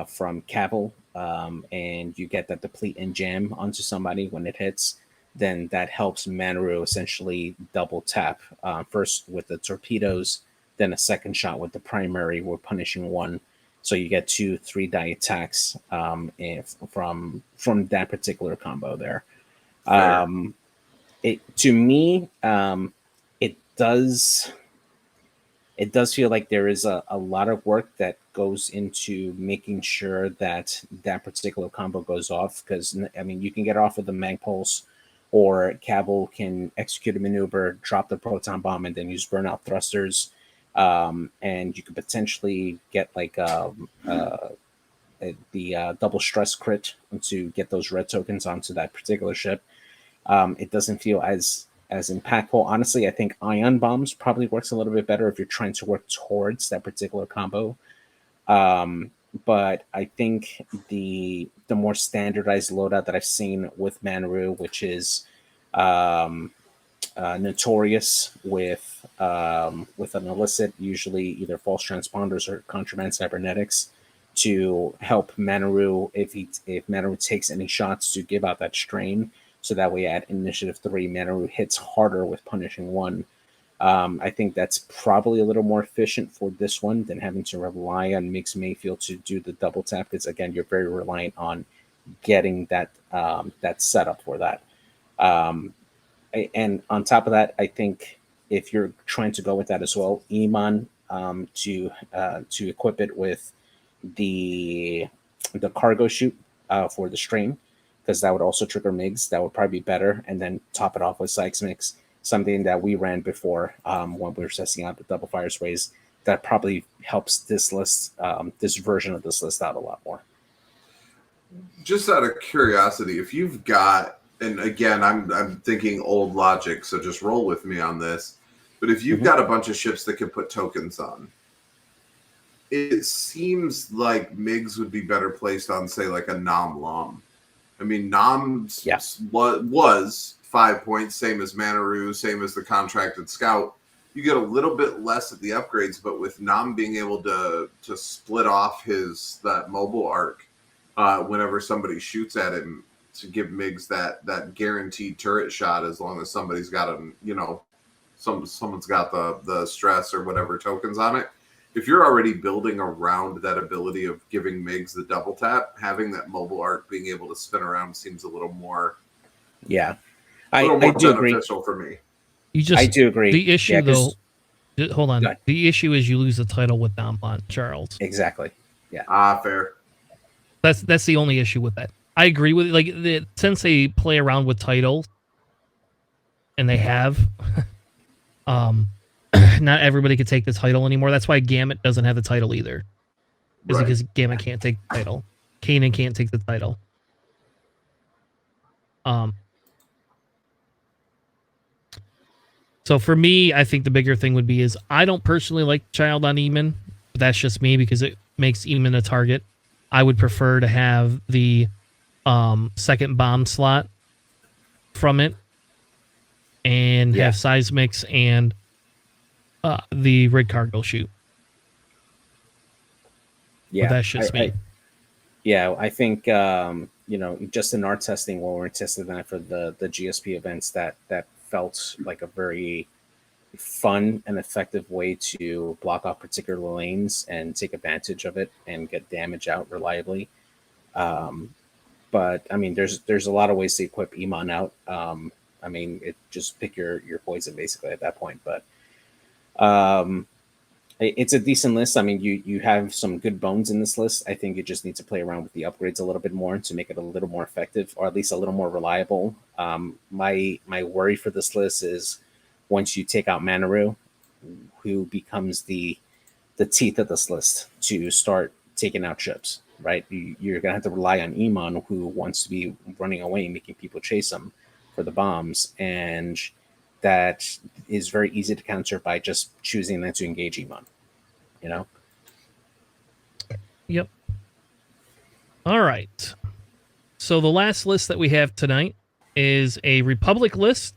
from Cavil, and you get that deplete and jam onto somebody when it hits, then that helps Manaru essentially double tap, first with the torpedoes, then a second shot with the primary. We're punishing one, so you get 2 3-die attacks from that particular combo there. To me, it does feel like there is a lot of work that goes into making sure that that particular combo goes off, because I mean, you can get off with the mag pulse, or Cavil can execute a maneuver, drop the proton bomb, and then use burnout thrusters. And you could potentially get like the double stress crit to get those red tokens onto that particular ship. It doesn't feel as impactful. Honestly, I think ion bombs probably works a little bit better if you're trying to work towards that particular combo. But I think the more standardized loadout that I've seen with Manaru, which is notorious with an illicit, usually either false transponders or contraband cybernetics, to help Manaru if Manaru takes any shots to give out that strain. So that way at initiative 3, Manaru hits harder with punishing 1. I think that's probably a little more efficient for this one than having to rely on Mix Mayfield to do the double tap, because again, you're very reliant on getting that setup for that. And on top of that, I think if you're trying to go with that as well, Iman, to equip it with the cargo chute for the strain, because that would also trigger MIGs. That would probably be better, and then top it off with Sykes Mix, something that we ran before when we were testing out the double fire sprays. That probably helps this list, this version of this list out a lot more. Just out of curiosity, if you've got, and again, I'm thinking old logic, so just roll with me on this. But if you've got a bunch of ships that can put tokens on, it seems like MIGs would be better placed on, say, like a Nom Lom. I mean, Nom's was 5 points, same as Manaru, same as the contracted scout. You get a little bit less at the upgrades, but with Nom being able to split off that mobile arc whenever somebody shoots at him, to give MIGs that guaranteed turret shot, as long as somebody's got him, someone's got the stress or whatever tokens on it. If you're already building around that ability of giving MIGs the double tap, having that mobile arc being able to spin around seems a little more. Yeah, I do agree. Beneficial for me. I do agree. The issue, though, hold on. The issue is you lose the title with Donbon, Charles. Exactly. Yeah. Fair. That's the only issue with that. I agree with since they play around with titles, and they have, not everybody could take the title anymore. That's why Gamut doesn't have the title either. Is because Gamut can't take the title. Kanan can't take the title. So for me, I think the bigger thing would be is I don't personally like Child on Eamon, but that's just me because it makes Eamon a target. I would prefer to have the second bomb slot from it and have seismics and the rig cargo chute. Yeah, but that's just me. I think just in our testing, when we were testing that for the GSP events, that felt like a very fun and effective way to block off particular lanes and take advantage of it and get damage out reliably. But I mean, there's a lot of ways to equip Iman out. I mean, just pick your poison basically at that point. But it's a decent list. I mean, you have some good bones in this list. I think you just need to play around with the upgrades a little bit more to make it a little more effective, or at least a little more reliable. My worry for this list is once you take out Manaru, who becomes the teeth of this list to start taking out ships, right? You're going to have to rely on Iman, who wants to be running away, making people chase him for the bombs. And that is very easy to counter by just choosing not to engage Iman, All right. So the last list that we have tonight is a Republic list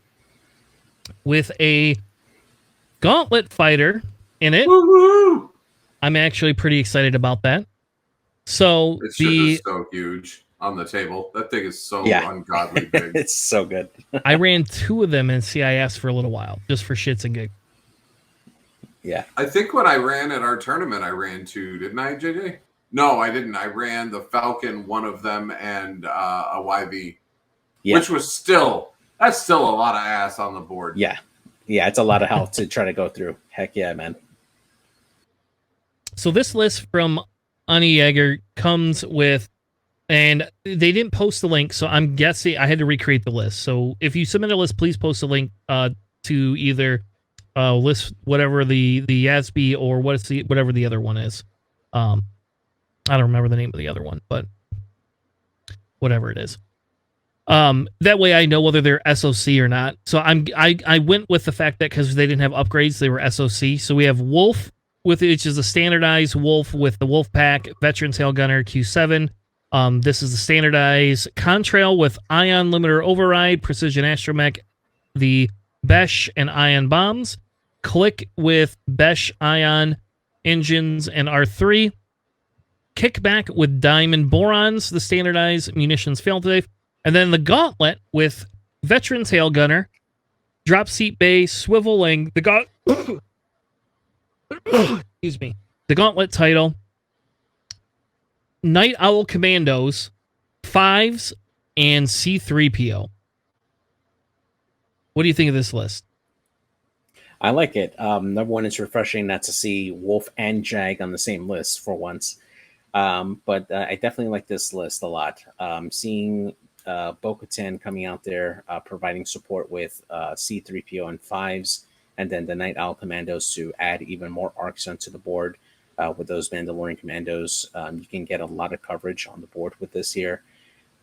with a Gauntlet fighter in it. Woo-hoo! I'm actually pretty excited about that. So It's just so huge on the table. That thing is so ungodly big. It's so good. I ran 2 of them in CIS for a little while, just for shits and gigs. Yeah. I think when I ran at our tournament, I ran 2, didn't I, JJ? No, I didn't. I ran the Falcon, one of them, and a YV, which was that's still a lot of ass on the board. Yeah. Yeah, it's a lot of health to try to go through. Heck yeah, man. So this list from Ani Yeager comes with, and they didn't post the link, so I'm guessing I had to recreate the list. So if you submit a list, please post a link to either list whatever the YASB or whatever the other one is. I don't remember the name of the other one, but whatever it is. That way I know whether they're SOC or not. So I went with the fact that because they didn't have upgrades, they were SOC. So we have Wolf, which is a standardized Wolf with the Wolf Pack, Veteran Tail Gunner Q7. This is the standardized Contrail with Ion Limiter Override, Precision Astromech, the Besh and Ion Bombs. Click with Besh Ion Engines and R3. Kickback with Diamond Borons, the standardized munitions failsafe. And then the Gauntlet with Veteran Tail Gunner, Drop Seat Bay, Swiveling, excuse me, the Gauntlet title, Night Owl Commandos, 5s, and C3PO. What do you think of this list? I like it. Number one, it's refreshing not to see Wolf and Jag on the same list for once. But I definitely like this list a lot. Seeing Bo-Katan coming out there, providing support with C3PO and 5s, and then the Night Owl Commandos to add even more arcs onto the board. With those Mandalorian Commandos, you can get a lot of coverage on the board with this here.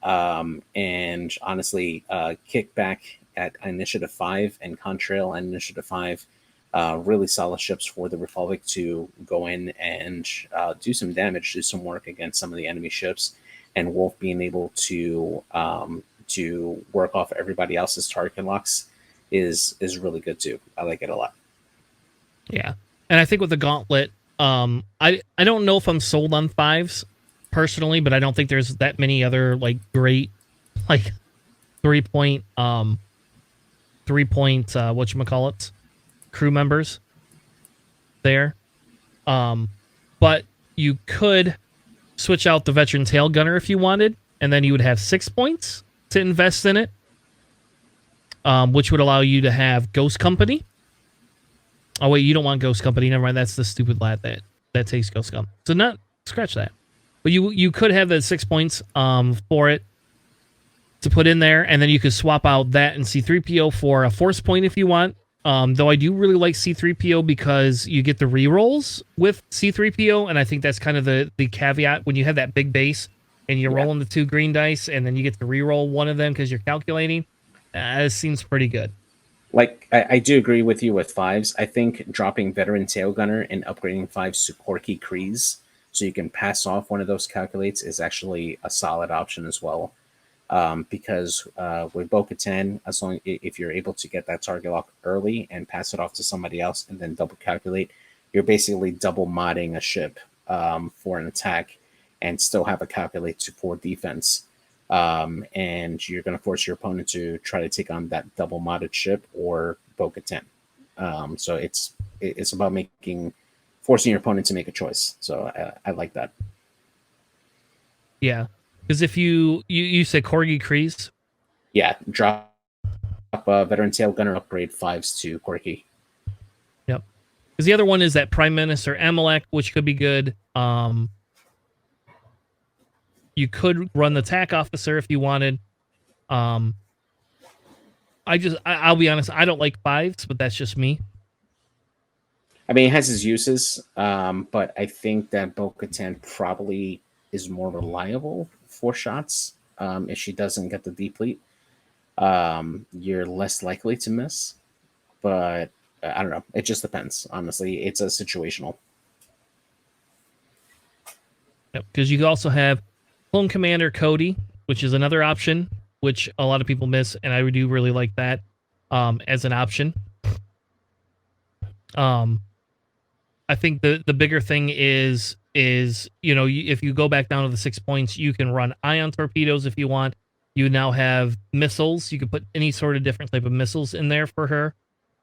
And honestly, Kickback at Initiative 5 and Contrail and Initiative 5, really solid ships for the Republic to go in and do some damage, do some work against some of the enemy ships, and Wolf being able to work off everybody else's target locks is really good too. I like it a lot. Yeah, and I think with the Gauntlet, I don't know if I'm sold on 5s personally, but I don't think there's that many other like great like 3-point whatchamacallit crew members there. But you could switch out the Veteran Tail Gunner if you wanted, and then you would have 6 points to invest in it, which would allow you to have Ghost Company. Oh wait, you don't want Ghost Company. Never mind. That's the stupid lad that takes Ghost Company. So not scratch that. But you could have the 6 points for it to put in there, and then you could swap out that and C3PO for a Force point if you want. Though I do really like C3PO because you get the rerolls with C3PO, and I think that's kind of the caveat when you have that big base and you're rolling the 2 green dice, and then you get to reroll one of them because you're calculating. It seems pretty good. Like, I do agree with you with 5s. I think dropping Veteran Tail Gunner and upgrading 5s to Corky Kreese so you can pass off one of those calculates is actually a solid option as well. Because with Bo-Katan, as long if you're able to get that target lock early and pass it off to somebody else and then double calculate, you're basically double modding a ship for an attack and still have a calculate for defense. And you're going to force your opponent to try to take on that double modded ship or Bo-Katan. So it's about forcing your opponent to make a choice. So I like that. Yeah. Because if you say Corgi Kreese? Yeah, drop Veteran Tail Gunner, upgrade 5s to Corky. Yep. Because the other one is that Prime Minister Amalek, which could be good. You could run the TAC Officer if you wanted. I'll be honest, I don't like 5s, but that's just me. I mean, it has its uses, but I think that Bo-Katan probably is more reliable for shots. If she doesn't get the deplete, you're less likely to miss. But I don't know. It just depends. Honestly, it's a situational. Because you also have Clone Commander Cody, which is another option, which a lot of people miss, and I do really like that as an option. I think the bigger thing is if you go back down to the 6 points, you can run ion torpedoes if you want. You now have missiles. You can put any sort of different type of missiles in there for her.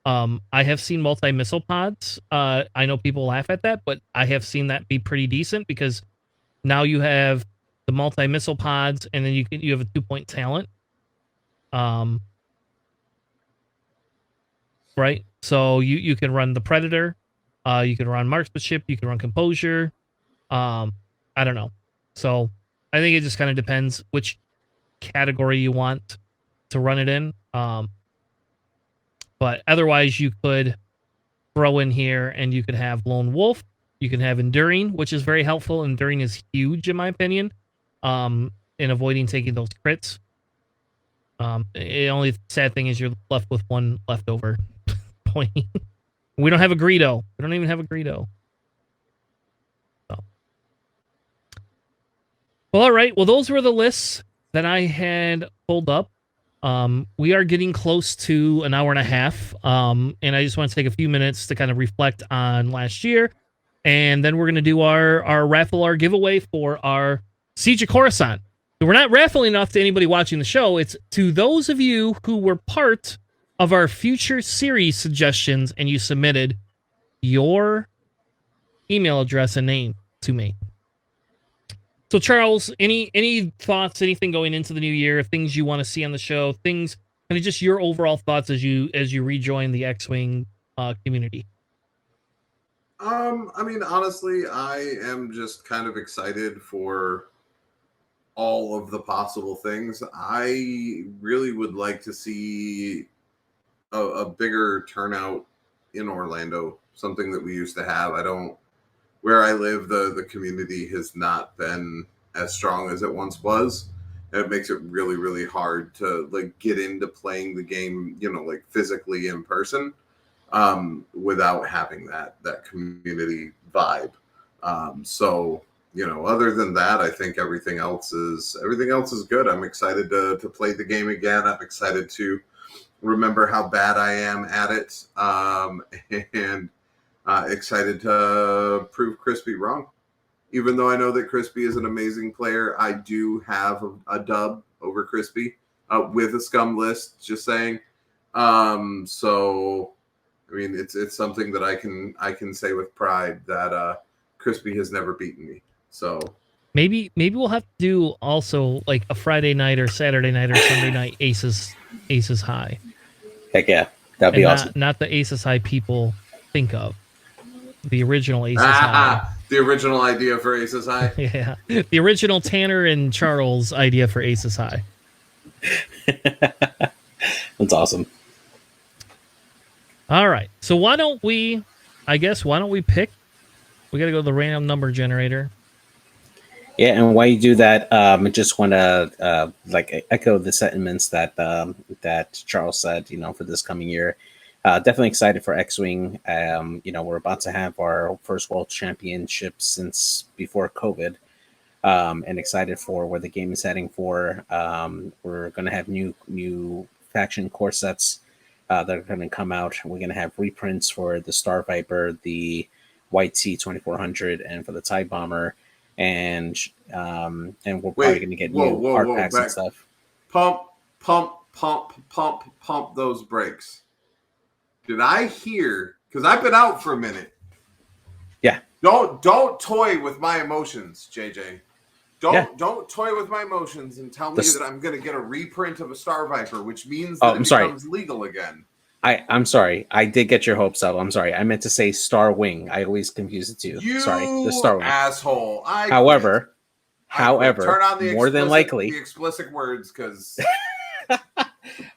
I have seen multi-missile pods. I know people laugh at that, but I have seen that be pretty decent because now you have the multi-missile pods, and then you have a 2-point talent. Right? So you can run the Predator, you can run marksmanship, you can run composure. I don't know. So I think it just kind of depends which category you want to run it in. But otherwise, you could throw in here, and you could have Lone Wolf. You can have Enduring, which is very helpful. Enduring is huge, in my opinion, in avoiding taking those crits. The only sad thing is you're left with one leftover point. We don't have a Greedo. We don't even have a Greedo. So. Well, all right. Well, those were the lists that I had pulled up. We are getting close to an hour and a half. And I just want to take a few minutes to kind of reflect on last year. And then we're going to do our raffle, our giveaway for our Siege of Coruscant. So we're not raffling off to anybody watching the show. It's to those of you who were part of our future series suggestions and you submitted your email address and name to me. So Charles, any thoughts, anything going into the new year, things you want to see on the show, things, kind of just your overall thoughts as you rejoin the X-Wing community? I mean, honestly, I am just kind of excited for all of the possible things. I really would like to see a bigger turnout in Orlando, something that we used to have. Where I live, the community has not been as strong as it once was. And it makes it really, really hard to like get into playing the game, like physically in person, without having that community vibe. So, other than that, I think everything else is good. I'm excited to play the game again. I'm excited to remember how bad I am at it, and excited to prove Crispy wrong. Even though I know that Crispy is an amazing player, I do have a dub over Crispy with a scum list. Just saying. So, I mean, it's something that I can say with pride that Crispy has never beaten me. So maybe we'll have to do also like a Friday night or Saturday night or Sunday night Aces High. Heck yeah, that'd be awesome. Not the Aces High people think of. The original Aces High. The original idea for Aces High. Yeah, the original Tanner and Charles idea for Aces High. That's awesome. All right, so why don't we pick? We got to go to the random number generator. Yeah, and while you do that, I just want to echo the sentiments that Charles said. For this coming year, definitely excited for X-Wing. We're about to have our first World Championship since before COVID, and excited for where the game is heading for. We're going to have new faction core sets that are going to come out. We're going to have reprints for the Star Viper, the White Sea 2400, and for the TIE Bomber. And we're probably going to get new art packs and stuff. Pump those brakes. Did I hear? Because I've been out for a minute. Yeah. Don't toy with my emotions, JJ. Don't toy with my emotions and tell me that I'm going to get a reprint of a Star Viper, which means that it becomes legal again. I'm sorry. I did get your hopes up. I'm sorry. I meant to say Star Wing. I always confuse it too. Sorry, the Star Wing. Asshole. However, turn on the more than likely the explicit words because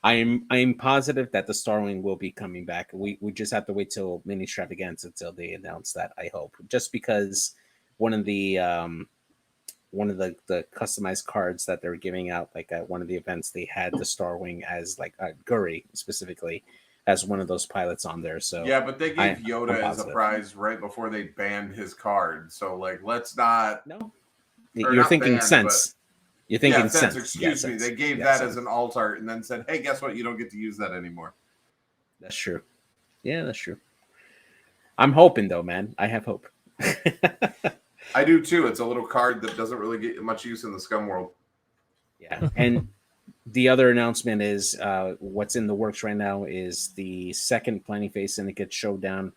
I'm positive that the Star Wing will be coming back. We just have to wait till Mini Extravaganza until they announce that. I hope, just because one of the customized cards that they're giving out, like at one of the events, they had the Star Wing as like Guri specifically as one of those pilots on there. So yeah, but they gave Yoda as a prize right before they banned his card. So like, let's not. No, you're thinking sense. You're thinking yeah, cents. Excuse me. Cents. They gave Yeah, that cents. as an alt art and then said, "Hey, guess what? You don't get to use that anymore." That's true. Yeah, that's true. I'm hoping though, man. I have hope. I do too. It's a little card that doesn't really get much use in the Scum world. Yeah, and the other announcement is what's in the works right now is the second Planning Phase Syndicate Showdown.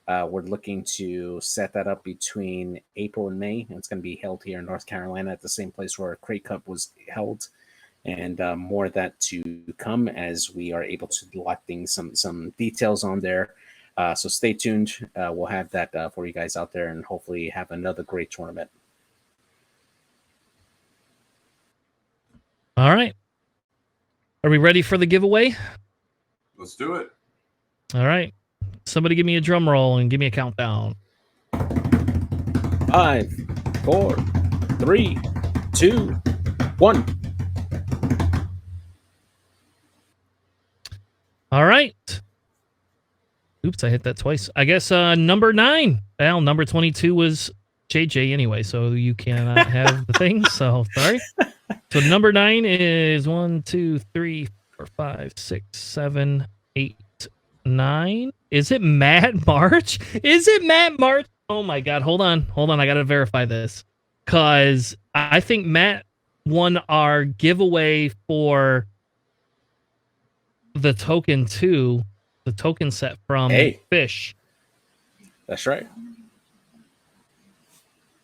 We're looking to set that up between April and May. It's going to be held here in North Carolina at the same place where Crate Cup was held, and more of that to come as we are able to lock things, some details on there. So stay tuned. We'll have that for you guys out there, and hopefully have another great tournament. All right. Are we ready for the giveaway? Let's do it. All right. Somebody give me a drum roll and give me a countdown. 5, 4, 3, 2, 1. All right. Oops, I hit that twice. I guess number 9. Well, number 22 was JJ anyway, so you cannot have the thing. So sorry. So number 9 is 1, 2, 3, 4, 5, 6, 7, 8, 9. Is it Matt March? Is it Matt March? Oh my God. Hold on. I got to verify this. Because I think Matt won our giveaway for the token 2, the token set from Fish. That's right.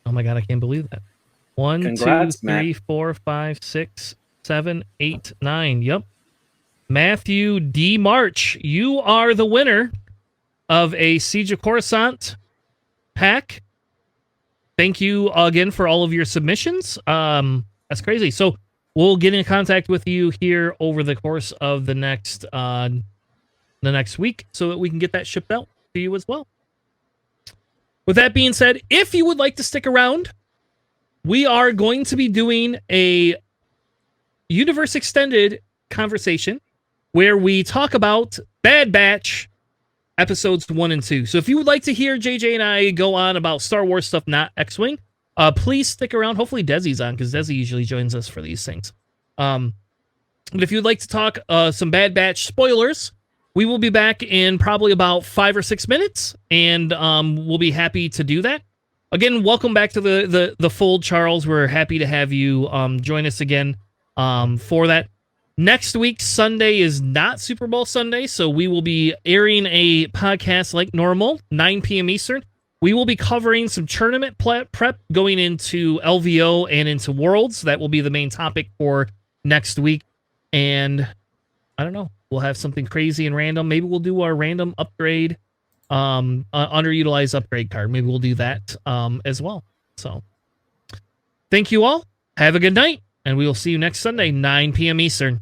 Oh my God. I can't believe that. 1, Congrats, 2, 3, Matt. 4, 5, 6, 7, 8, 9. Yep. Matthew D. March, you are the winner of a Siege of Coruscant pack. Thank you again for all of your submissions. That's crazy. So we'll get in contact with you here over the course of the next week so that we can get that shipped out to you as well. With that being said, if you would like to stick around, we are going to be doing a Universe Extended conversation where we talk about Bad Batch episodes 1 and 2. So if you would like to hear JJ and I go on about Star Wars stuff, not X-Wing, please stick around. Hopefully Desi's on, because Desi usually joins us for these things. But if you'd like to talk some Bad Batch spoilers, we will be back in probably about 5 or 6 minutes, and we'll be happy to do that. Again, welcome back to the fold, Charles. We're happy to have you join us again for that. Next week, Sunday, is not Super Bowl Sunday, so we will be airing a podcast like normal, 9 p.m. Eastern. We will be covering some tournament prep going into LVO and into Worlds. That will be the main topic for next week. And I don't know, we'll have something crazy and random. Maybe we'll do our random upgrade, underutilized upgrade card. Maybe we'll do that as well. So thank you all. Have a good night. And we will see you next Sunday, 9 p.m. Eastern.